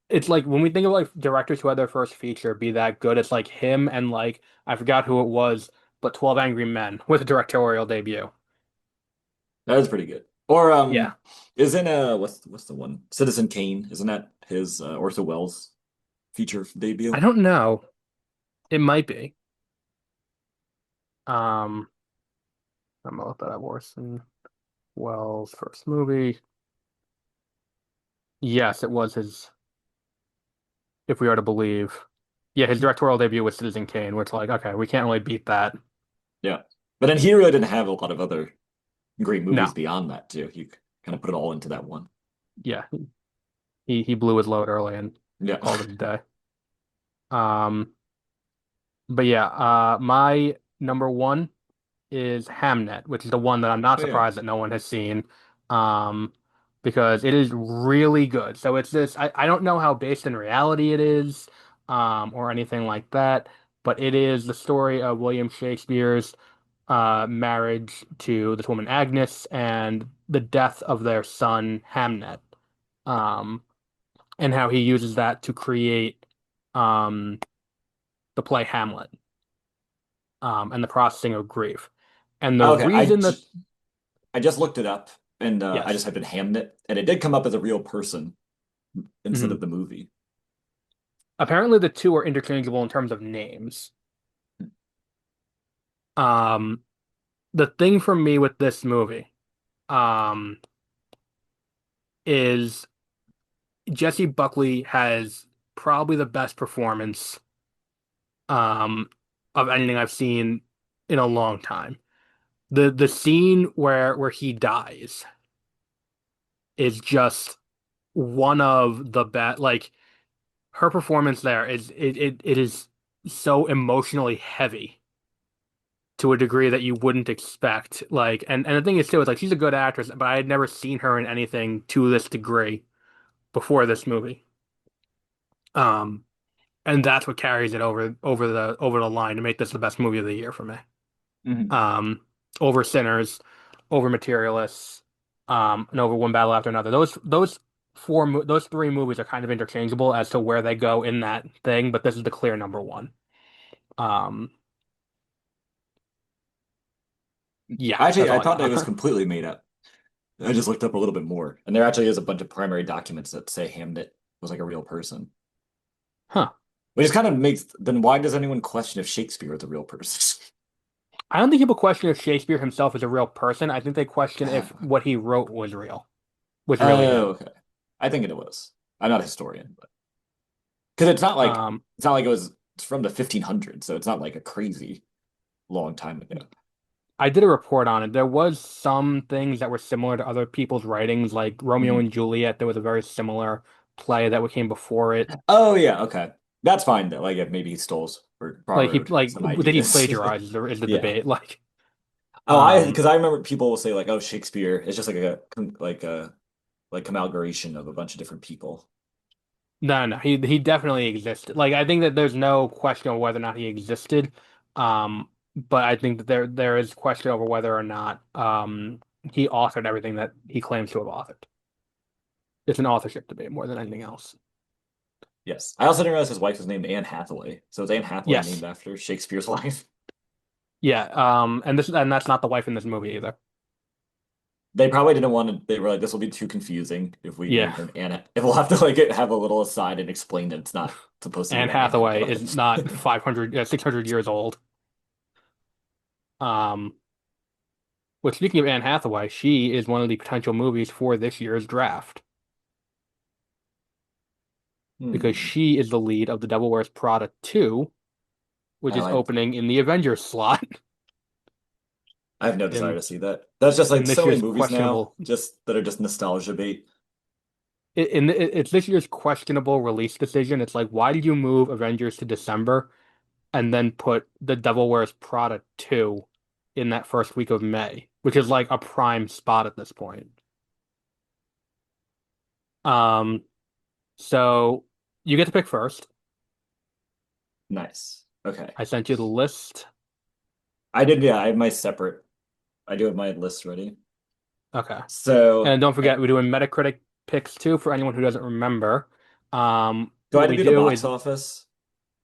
A: it's like when we think of like directors who had their first feature be that good, it's like him and like I forgot who it was, but 12 Angry Men with a directorial debut.
B: That is pretty good. Or
A: Yeah.
B: isn't what's the one? Citizen Kane? Isn't that his Orson Welles feature
A: I
B: debut?
A: don't know. It might be. Um, I'm gonna look that up. Orson Welles' first movie. Yes, it was his, if we are to believe. Yeah, his directorial debut was Citizen Kane, which like, okay, we can't really beat that.
B: Yeah. But then he really didn't have a lot of other great movies
A: No.
B: beyond that too. He kind of put it all into that one.
A: Yeah. He blew his load early and
B: Yeah.
A: called it a day. Um, but yeah, my number one is Hamnet, which is the one that I'm not
B: Oh yeah.
A: surprised that no one has seen, um, because it is really good. So it's this, I don't know how based in reality it is, or anything like that, but it is the story of William Shakespeare's marriage to this woman Agnes and the death of their son Hamnet, um, and how he uses that to create um, the play Hamlet, and the processing of grief. And the
B: Okay.
A: reason that
B: I just looked it up and I just
A: yes.
B: typed in Hamnet and it did come up as a real person instead
A: Mhm.
B: of the movie.
A: Apparently the two are interchangeable in terms of names. Um, the thing for me with this movie, um, is Jesse Buckley has probably the best performance, um, of anything I've seen in a long time. The scene where he dies is just one of the best. Like her performance there it is so emotionally heavy to a degree that you wouldn't expect. Like, and the thing is too, is like she's a good actress, but I had never seen her in anything to this degree before this movie. Um, and that's what carries it over the line to make this the best movie of the year for me.
B: Mhm.
A: Um, Over Sinners, over Materialists, and over One Battle After Another. Those three movies are kind of interchangeable as to where they go in that thing, but this is the clear number one. Um, yeah,
B: Actually,
A: that's
B: I
A: all I
B: thought that it was
A: got.
B: completely made up. I just looked up a little bit more, and there actually is a bunch of primary documents that say Hamnet was like a real person.
A: Huh.
B: Which kind of makes then why does anyone question if Shakespeare is a real person?
A: I don't think people question if Shakespeare himself is a real person. I think they question if what he wrote was really
B: Oh,
A: him.
B: okay. I think it was. I'm not a historian, but because
A: Um,
B: it's not like it's from the 1500s, so it's not like a crazy long time ago.
A: I did a report on it. There was some things that were similar to other people's writings, like Romeo
B: Mhm.
A: and Juliet. There was a very similar play that came before it.
B: Oh yeah, okay. That's fine though. Like if maybe he stole or
A: Like he
B: borrowed
A: like
B: some
A: did he
B: ideas.
A: plagiarize is the
B: Yeah.
A: debate. Like
B: Oh, I
A: um
B: because I remember people will say like, oh, Shakespeare is just like a like amalgamation of a bunch of different people.
A: no, he definitely existed. Like I think that there's no question of whether or not he existed, But I think that there is question over whether or not he authored everything that he claims to have authored. It's an authorship debate more than anything else.
B: Yes. I also didn't realize his wife was named Anne Hathaway. So is Anne Hathaway named
A: Yes.
B: after Shakespeare's wife?
A: Yeah. And that's not the wife in this movie either.
B: They probably didn't want to. They were like, this will be too confusing if we name
A: Yeah.
B: her Anne. If we'll have to have a little aside and explain that it's not supposed to be
A: Anne
B: Anne
A: Hathaway
B: Hathaway.
A: is not 500, 600 years old. Um, which speaking of Anne Hathaway, she is one of the potential movies for this year's draft because
B: Hmm.
A: she is the lead of The Devil Wears Prada 2, which is
B: I
A: opening in the Avengers slot
B: I have no desire
A: in
B: to see that. That's just like
A: in this
B: so many
A: year's
B: movies now,
A: questionable
B: just that are just nostalgia bait.
A: it's this year's questionable release decision. It's like, why did you move Avengers to December and then put The Devil Wears Prada 2 in that first week of May, which is like a prime spot at this point. Um, so you get to pick first.
B: Nice. Okay.
A: I sent you the list.
B: I did, yeah, I have my separate, I do have my list ready.
A: Okay.
B: So,
A: And don't forget, we're doing Metacritic picks too for anyone who doesn't remember.
B: do I have
A: What
B: to
A: we
B: do the
A: do
B: box
A: is
B: office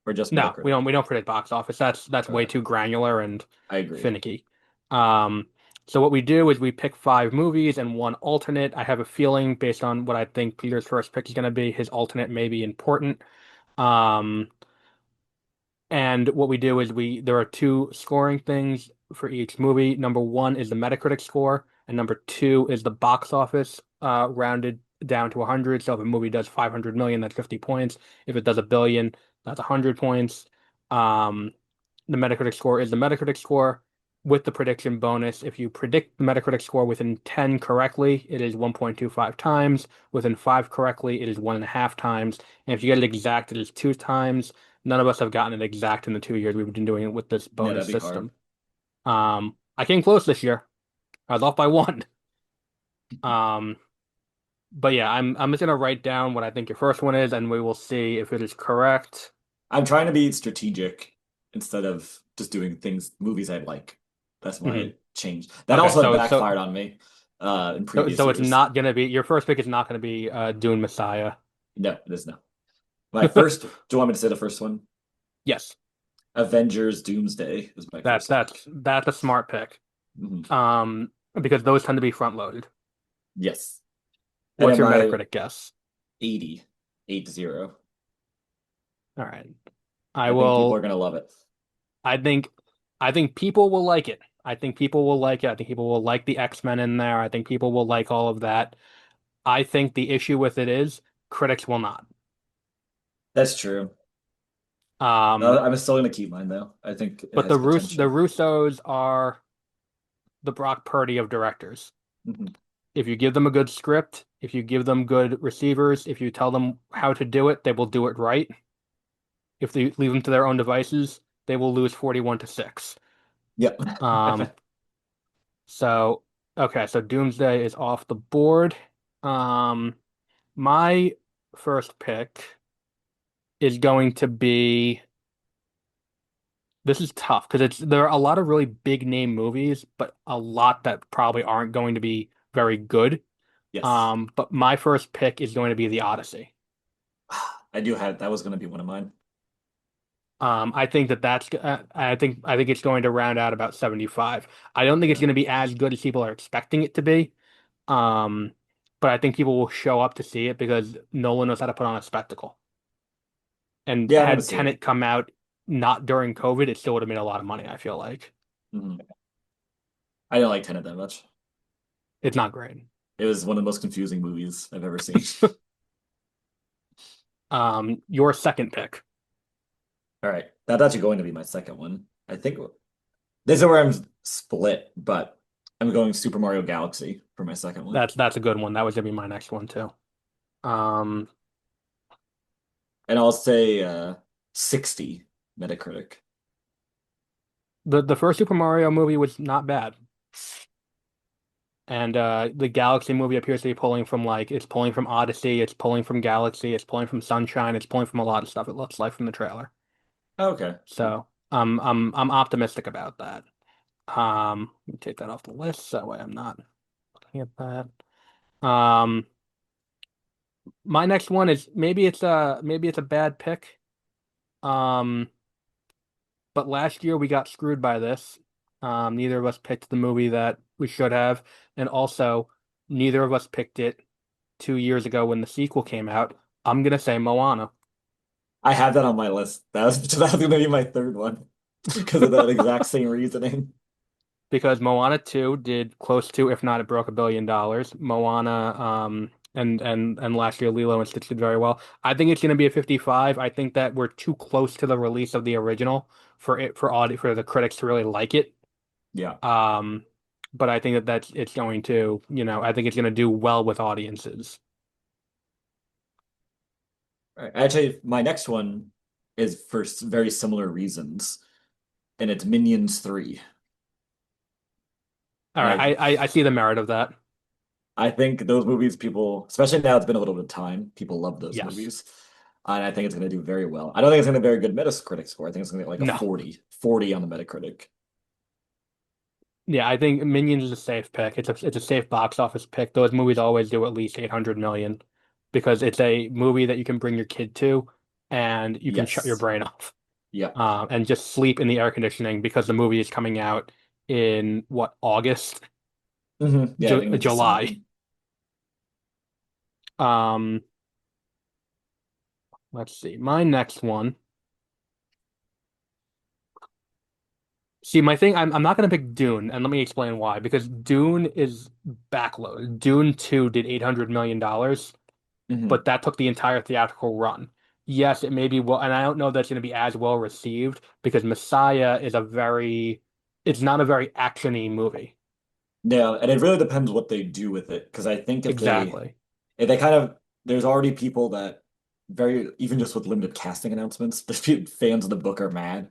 B: or just
A: no,
B: Metacritic?
A: we don't predict box office. That's way
B: Okay,
A: too granular and
B: I agree.
A: finicky. Um, so what we do is we pick five movies and one alternate. I have a feeling based on what I think Peter's first pick is going to be, his alternate may be important. Um, and what we do is there are two scoring things for each movie. Number one is the Metacritic score, and number two is the box office, rounded down to 100. So if a movie does 500 million, that's 50 points. If it does a billion, that's 100 points. Um, the Metacritic score is the Metacritic score with the prediction bonus. If you predict the Metacritic score within 10 correctly, it is 1.25 times. Within 5 correctly, it is 1.5 times. And if you get it exact, it is 2 times. None of us have gotten it exact in the 2 years we've been doing it with this
B: Yeah,
A: bonus
B: that'd be hard.
A: system. I came close this year. I was off by one. Um, but yeah, I'm just gonna write down what I think your first one is, and we will see if it is correct.
B: I'm trying to be strategic instead of just doing movies I like. That's why
A: Mhm.
B: I changed. That
A: Okay,
B: also backfired on me in previous
A: so it's
B: years.
A: not gonna be your first pick is not gonna be Dune Messiah.
B: No, it is not. My first, do you want me to say the first one?
A: Yes,
B: Avengers Doomsday is my first pick.
A: that's a smart pick.
B: Mhm.
A: Because those tend to be front loaded.
B: Yes. And
A: What's
B: then
A: your
B: my
A: Metacritic guess?
B: 80, 80.
A: All right. I
B: I think people are
A: will
B: gonna love it.
A: I think I think people will like it. I think people will like it. I think people will like the X-Men in there. I think people will like all of that. I think the issue with it is critics will not.
B: That's true.
A: Um,
B: I'm still gonna keep mine though. I think it
A: but
B: has
A: The
B: potential.
A: Russos are the Brock Purdy of directors.
B: Mhm.
A: If you give them a good script, if you give them good receivers, if you tell them how to do it, they will do it right. If they leave them to their own devices, they will lose 41-6.
B: Yep.
A: Um, so okay, so Doomsday is off the board. Um, my first pick is going to be this is tough because it's there are a lot of really big name movies, but a lot that probably aren't going to be very good.
B: Yes.
A: But my first pick is going to be The Odyssey.
B: I do have that was gonna be one of mine.
A: I think I think it's going to round out about 75. I don't think it's
B: Yeah.
A: going to be as good as people are expecting it to be. Um, but I think people will show up to see it because Nolan knows how to put on a spectacle. And
B: Yeah, I'm gonna
A: had
B: see it.
A: Tenet come out not during COVID, it still would have made a lot of money, I feel like.
B: Mhm. I didn't like Tenet that much.
A: It's not great.
B: It was one of the most confusing movies I've ever seen.
A: Your second pick.
B: All right. That's actually going to be my second one. I think this is where I'm split, but I'm going Super Mario Galaxy for my second one.
A: That's a good one. That was gonna be my next one too. Um,
B: And I'll say 60 Metacritic.
A: the first Super Mario movie was not bad. And the Galaxy movie appears to be pulling from it's pulling from Odyssey, it's pulling from Galaxy, it's pulling from Sunshine, it's pulling from a lot of stuff. It looks like from the trailer.
B: Okay.
A: So. I'm optimistic about that. Let me take that off the list so that way I'm not looking at that. My next one is maybe it's a bad pick. Um, but last year we got screwed by this. Neither of us picked the movie that we should have, and also neither of us picked it 2 years ago when the sequel came out. I'm gonna say Moana
B: I have that on my list. That was gonna be my third one because of that exact same reasoning.
A: because Moana 2 did close to, if not it broke $1 billion. Moana, and last year Lilo and Stitch did very well. I think it's gonna be a 55. I think that we're too close to the release of the original for the critics to really like it.
B: Yeah.
A: Um, but I think that it's going to, I think it's going to do well with audiences.
B: Actually, my next one is for very similar reasons, and it's Minions 3.
A: All
B: And
A: right, I see the merit of that.
B: I think those movies, people, especially now it's been a little bit of time, people love those
A: Yes.
B: movies. And I think it's going to do very well. I don't think it's going to be a very good Metacritic score. I think it's going to get like a
A: No.
B: 40 on the Metacritic.
A: Yeah, I think Minions is a safe pick. It's a safe box office pick. Those movies always do at least 800 million because it's a movie that you can bring your kid to and you can shut your
B: Yes.
A: brain off,
B: Yep.
A: and just sleep in the air conditioning because the movie is coming out in what, August,
B: Yeah, I think it's December.
A: July. Um, let's see. My next one. See, my thing, I'm not going to pick Dune, and let me explain why. Because Dune is backloaded. Dune 2 did $800 million,
B: Hmm
A: but that took the entire theatrical run. Yes, it may be well, and I don't know that's going to be as well received because Messiah it's not a very actiony movie.
B: Yeah, and it really depends what they do with it. Because I think
A: Exactly.
B: if they kind of, there's already people that even just with limited casting announcements, fans of the book are mad.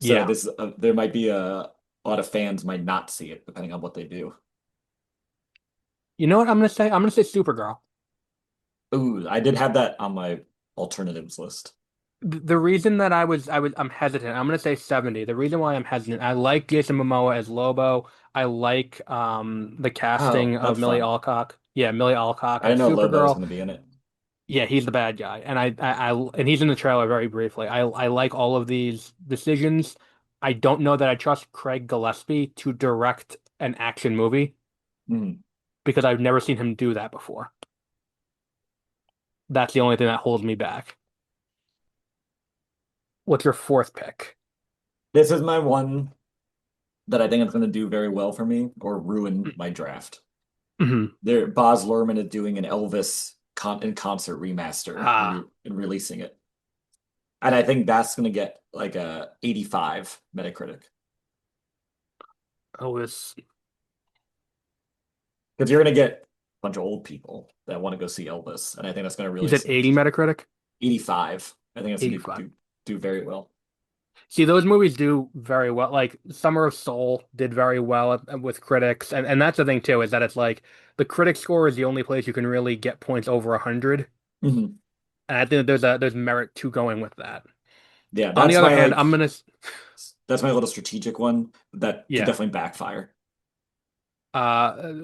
B: So
A: Yeah.
B: there might be a lot of fans might not see it depending on what they do.
A: You know what I'm going to say? I'm going to say Supergirl.
B: Ooh, I did have that on my alternatives list.
A: The reason that I'm hesitant, I'm gonna say 70. The reason why I'm hesitant, I like Jason Momoa as Lobo. I like the
B: Oh,
A: casting of
B: that's
A: Millie
B: fun.
A: Alcock. Yeah, Millie Alcock
B: I
A: as
B: didn't know Lobo was
A: Supergirl.
B: going to be in it.
A: Yeah, he's the bad guy. And and he's in the trailer very briefly. I like all of these decisions. I don't know that I trust Craig Gillespie to direct an action movie
B: Mhm.
A: because I've never seen him do that before. That's the only thing that holds me back. What's your fourth pick?
B: This is my one that I think is going to do very well for me or ruin my draft.
A: Mhm.
B: Boz Luhrmann is doing an Elvis in concert remaster
A: Ah,
B: and releasing it. And I think that's going to get like a 85 Metacritic.
A: Elvis.
B: Because you're going to get a bunch of old people that want to go see Elvis. And I think that's going to
A: You
B: really
A: said 80 Metacritic?
B: 85. I think that's going to
A: 85.
B: do very well.
A: See, those movies do very well. Like Summer of Soul did very well with critics, and that's the thing too, is that it's like the critic score is the only place you can really get points over 100,
B: Mhm.
A: and I think that there's merit to going with that.
B: Yeah,
A: On the other hand, I'm gonna
B: that's my little strategic one that could
A: yeah.
B: definitely backfire.
A: Uh,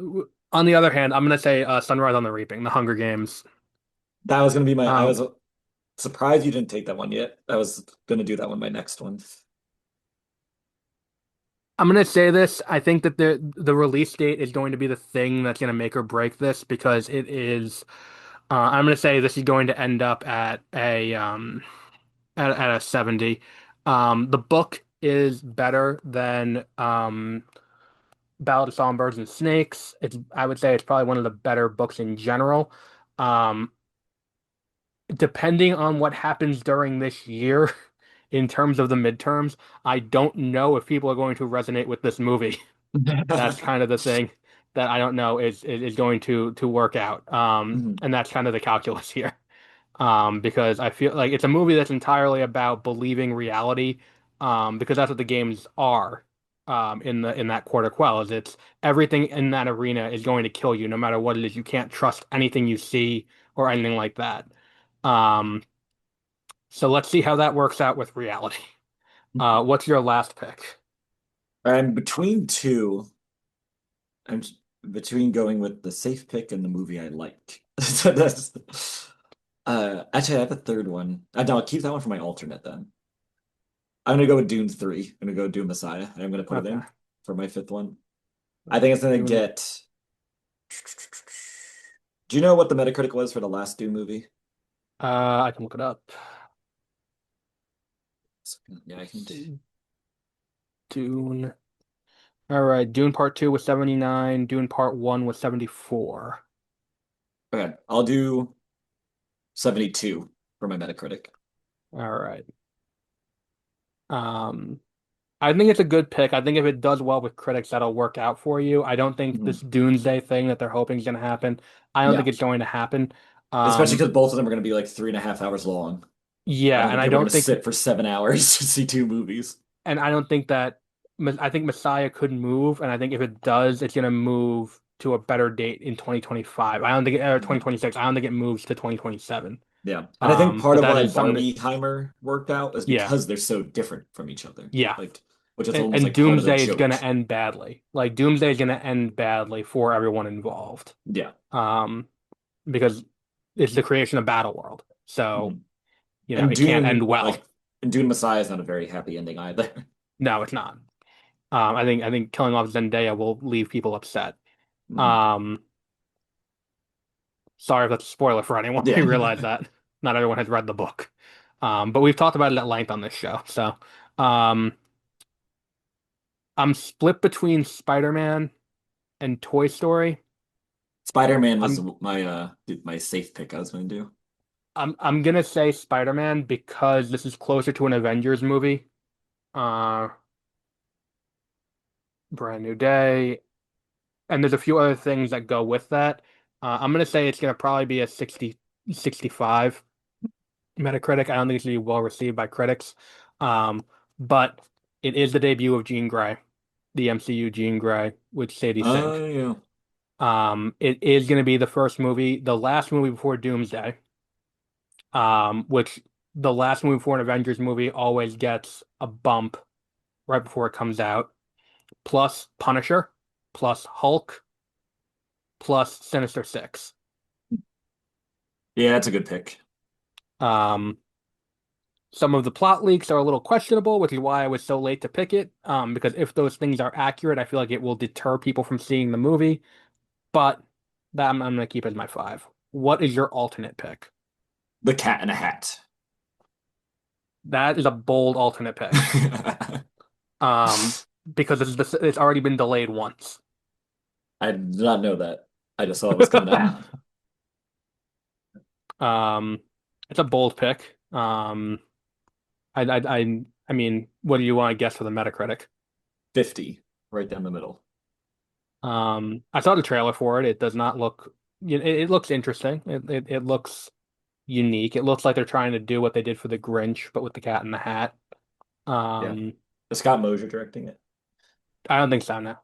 A: on the other hand, I'm gonna say Sunrise on the Reaping, The Hunger Games.
B: That was going to be I
A: Um,
B: was surprised you didn't take that one yet. I was going to do that one my next one.
A: I'm gonna say this. I think that the release date is going to be the thing that's gonna make or break this because it is. I'm gonna say this is going to end up at a 70. The book is better than Ballad of Songbirds and Snakes. I would say it's probably one of the better books in general. Um, Depending on what happens during this year in terms of the midterms, I don't know if people are going to resonate with this movie. That's kind of the thing that I don't know is going to work out.
B: Mhm.
A: And that's kind of the calculus here. Because I feel like it's a movie that's entirely about believing reality, because that's what the games are, in that Quarter Quell, is it's everything in that arena is going to kill you no matter what it is. You can't trust anything you see or anything like that. Um, so let's see how that works out with reality. What's your last pick?
B: I'm between two. I'm between going with the safe pick and the movie I like. So that's actually I have a third one. No, I'll keep that one for my alternate then. I'm gonna go with Dune 3. I'm gonna go with Dune Messiah, and I'm gonna put it
A: Okay.
B: in for my fifth one. I think it's gonna
A: Dune.
B: get. Do you know what the Metacritic was for the last Dune movie?
A: I can look it up.
B: Yeah, I
A: Let's
B: can.
A: see. Dune. All right. Dune Part 2 was 79. Dune Part 1 was 74.
B: Okay, I'll do 72 for my Metacritic.
A: All right. Um, I think it's a good pick. I think if it does well with critics, that'll work out for you. I don't think this
B: Mhm.
A: Doomsday thing that they're hoping is going to happen. I don't think
B: Yeah,
A: it's going to happen.
B: especially
A: Um,
B: because both of them are gonna be like 3.5 hours long. I
A: yeah,
B: don't
A: and
B: think
A: I
B: people are
A: don't
B: gonna
A: think,
B: sit for 7 hours to see two movies.
A: and I don't think that, I think Messiah could move, and I think if it does, it's going to move to a better date in 2025. I don't think, or
B: Mhm.
A: 2026. I don't think it moves to 2027.
B: Yeah, and I think part
A: But
B: of
A: that
B: why
A: is something that,
B: Barbieheimer worked out is
A: yeah,
B: because they're so different from each other.
A: yeah.
B: Like, which is almost
A: And
B: like part of the
A: Doomsday is going
B: joke.
A: to end badly. Like Doomsday is going to end badly for everyone involved.
B: Yeah.
A: Um, because it's the creation of Battle World. So,
B: Mhm. And
A: it can't end
B: Dune,
A: well.
B: like, and Dune Messiah is not a very happy ending either.
A: No, it's not. I think killing off Zendaya will leave people upset.
B: Mhm.
A: Um, Sorry if that's a spoiler for anyone. I
B: Yeah.
A: realize that not everyone has read the book. But we've talked about it at length on this show. So, um, I'm split between Spider-Man and Toy Story.
B: Spider-Man was
A: I'm
B: my safe pick I was going to do.
A: I'm gonna say Spider-Man because this is closer to an Avengers movie. Uh, Brand New Day, and there's a few other things that go with that. I'm gonna say it's gonna probably be a 65 Metacritic. I don't think it's gonna be well received by critics. Um, but it is the debut of Jean Grey, the MCU Jean Grey with Sadie Sink.
B: Yeah.
A: It is gonna be the first movie, the last movie before Doomsday. Which the last movie before an Avengers movie always gets a bump right before it comes out, plus Punisher, plus Hulk, plus Sinister Six.
B: Yeah, that's a good pick.
A: Um, some of the plot leaks are a little questionable, which is why I was so late to pick it. Because if those things are accurate, I feel like it will deter people from seeing the movie. But that I'm gonna keep as my five. What is your alternate pick?
B: The Cat in a Hat.
A: That is a bold alternate pick.
B: I
A: Um, because it's already been delayed once.
B: did not know that. I just saw it was coming out.
A: Um, it's a bold pick. I mean, what do you want to guess for the Metacritic?
B: 50, right down the middle.
A: I saw the trailer for it. It does not look, it looks interesting. It looks unique. It looks like they're trying to do what they did for the Grinch, but with the Cat in the Hat.
B: Yeah.
A: Um,
B: Is Scott Mosier directing it?
A: I don't think so, no.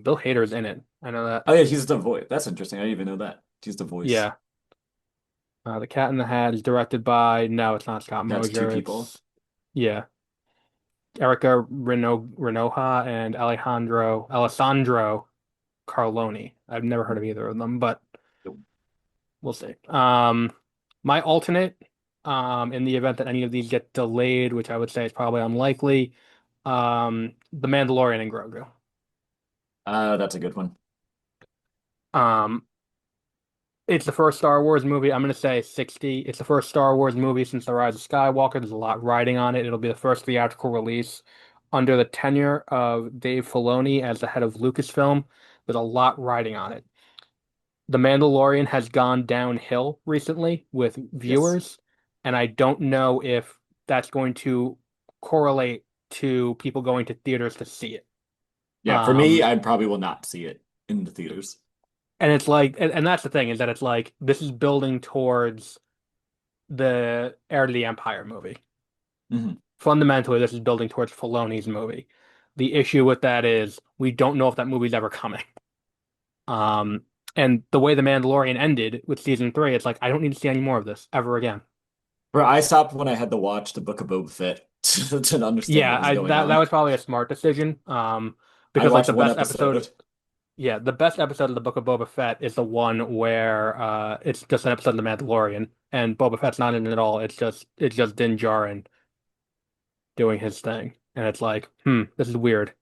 A: Bill Hader's in it. I know that.
B: Oh yeah, he's the voice. That's interesting. I didn't even know that. He's the voice.
A: Yeah. The Cat in the Hat is directed by, no, it's not Scott
B: That's two
A: Mosier.
B: people.
A: Yeah, Renoja and Alessandro Carloni. I've never heard of either of them, but we'll see. My alternate, in the event that any of these get delayed, which I would say is probably unlikely, The Mandalorian and Grogu.
B: That's a good one.
A: Um, it's the first Star Wars movie. I'm going to say 60. It's the first Star Wars movie since The Rise of Skywalker. There's a lot riding on it. It'll be the first theatrical release under the tenure of Dave Filoni as the head of Lucasfilm. There's a lot riding on it. The Mandalorian has gone downhill recently with
B: Yes.
A: viewers, and I don't know if that's going to correlate to people going to theaters to see it.
B: Yeah, for me,
A: Um,
B: I probably will not see it in the theaters.
A: and it's like, and that's the thing is that it's like this is building towards the Heir to the Empire movie.
B: Mhm.
A: Fundamentally, this is building towards Filoni's movie. The issue with that is we don't know if that movie's ever coming. Um, and the way The Mandalorian ended with season three, it's like I don't need to see any more of this ever again.
B: Bro, I stopped when I had to watch the Book of Boba Fett to understand
A: Yeah,
B: what was
A: I
B: going
A: that
B: on.
A: was probably a smart decision.
B: I
A: Because like
B: watched
A: the
B: one
A: best episode,
B: episode.
A: yeah, the best episode of the Book of Boba Fett is the one where it's just an episode of The Mandalorian, and Boba Fett's not in it at all. It's just Din Djarin doing his thing, and it's like, this is weird.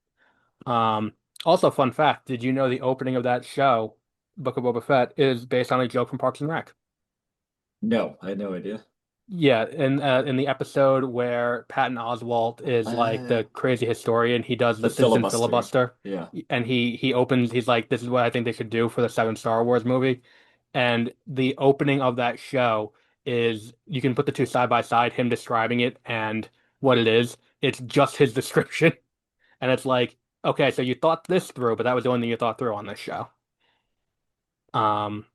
A: Um, Also, fun fact: did you know the opening of that show, Book of Boba Fett, is based on a joke from Parks and Rec?
B: No, I had no idea.
A: Yeah, in the episode where Patton Oswalt is like
B: Uh,
A: the crazy historian, he does the
B: the
A: citizen
B: filibuster.
A: filibuster,
B: Yeah.
A: and he opens. He's like, "This is what I think they should do for the seventh Star Wars movie." And the opening of that show is you can put the two side by side, him describing it and what it is. It's just his description, and it's like, okay, so you thought this through, but that was the only thing you thought through on this show. Um,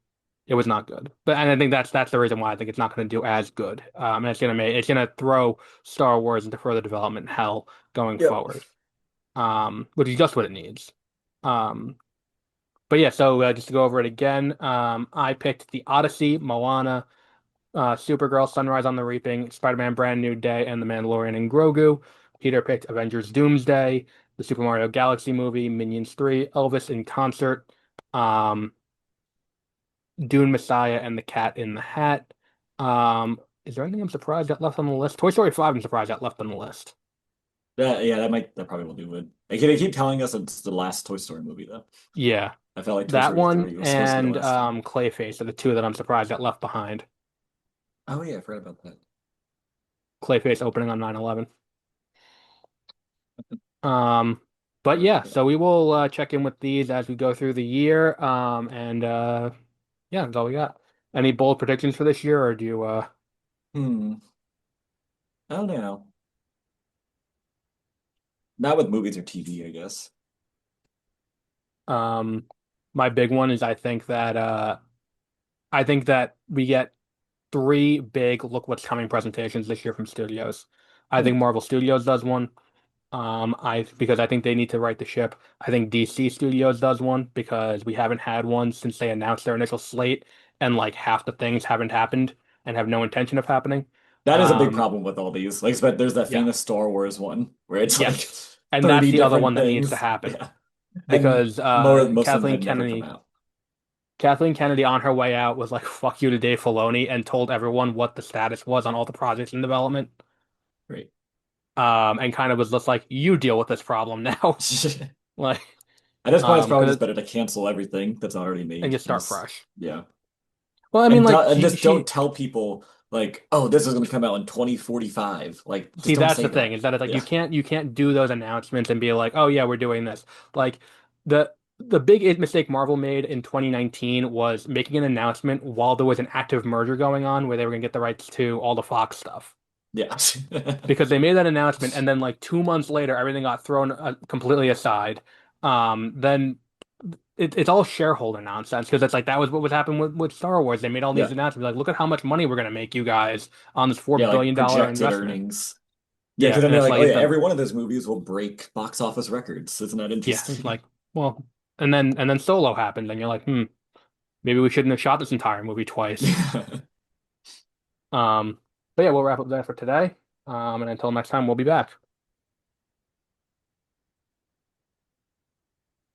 A: it was not good. But and I think that's the reason why I think it's not going to do as good. And it's gonna throw Star Wars into further development hell going
B: Yep.
A: forward. Which is just what it needs. Um, but yeah, so just to go over it again, I picked The Odyssey, Moana, Supergirl, Sunrise on the Reaping, Spider-Man: Brand New Day, and The Mandalorian and Grogu. Peter picked Avengers: Doomsday, the Super Mario Galaxy movie, Minions 3, Elvis in Concert. Um, Dune Messiah and The Cat in the Hat. Is there anything I'm surprised got left on the list? Toy Story 5, I'm surprised got left on the list.
B: That probably will do good. They keep telling us it's the last Toy Story movie though.
A: Yeah,
B: I felt like Toy
A: that
B: Story
A: one
B: 3 was supposed to be the
A: and
B: last one.
A: Clayface are the two that I'm surprised got left behind.
B: Oh yeah, I forgot about that.
A: Clayface opening on 9/11. Um, but yeah,
B: Okay.
A: so we will check in with these as we go through the year. And yeah, that's all we got. Any bold predictions for this year, or do you
B: Hmm. I don't know. Not with movies or TV, I guess.
A: um my big one is I think that we get three big look what's coming presentations this year from studios. I
B: Hmm.
A: think Marvel Studios does one. I because I think they need to right the ship. I think DC Studios does one because we haven't had one since they announced their initial slate, and like half the things haven't happened and have no intention of happening.
B: That is a big
A: Um,
B: problem with all these. Like, but there's that
A: yeah,
B: famous Star Wars one where it's like
A: yes, and that's
B: 30
A: the other
B: different
A: one that needs to
B: things.
A: happen
B: Yeah. And
A: because
B: most of them had never come out.
A: Kathleen Kennedy on her way out was like "fuck you" to Dave Filoni and told everyone what the status was on all the projects in development.
B: Great.
A: And kind of was just like, you deal with this problem now. Like,
B: At this point, it's probably just
A: 'cause
B: better to cancel everything that's already
A: and
B: made
A: just
B: and
A: start
B: just,
A: fresh.
B: yeah.
A: Well, I mean, like
B: And just don't
A: she
B: tell people like, oh, this is going to come out in 2045. Like, just
A: see
B: don't
A: that's
B: say
A: the thing
B: that.
A: is that it's like
B: Yeah.
A: you can't do those announcements and be like, oh yeah, we're doing this. Like the big mistake Marvel made in 2019 was making an announcement while there was an active merger going on where they were gonna get the rights to all the Fox stuff.
B: Yeah.
A: Because they made that announcement and then like 2 months later everything got thrown completely aside. Then it's all shareholder nonsense because it's like that was what was happening with Star Wars. They made all these
B: Yeah.
A: announcements like, look at how much money we're gonna make you guys on this four
B: Yeah, like
A: billion dollar
B: projected
A: investment.
B: earnings. Yeah,
A: Yeah,
B: because then
A: and
B: they're
A: it's
B: like,
A: like
B: oh
A: it
B: yeah,
A: doesn't.
B: every one of those movies will break box office records. Isn't that
A: Yeah, it's
B: interesting?
A: like well, and then Solo happened, and you're like, maybe we shouldn't have shot this entire movie twice. Um, but yeah, we'll wrap up there for today. And until next time, we'll be back.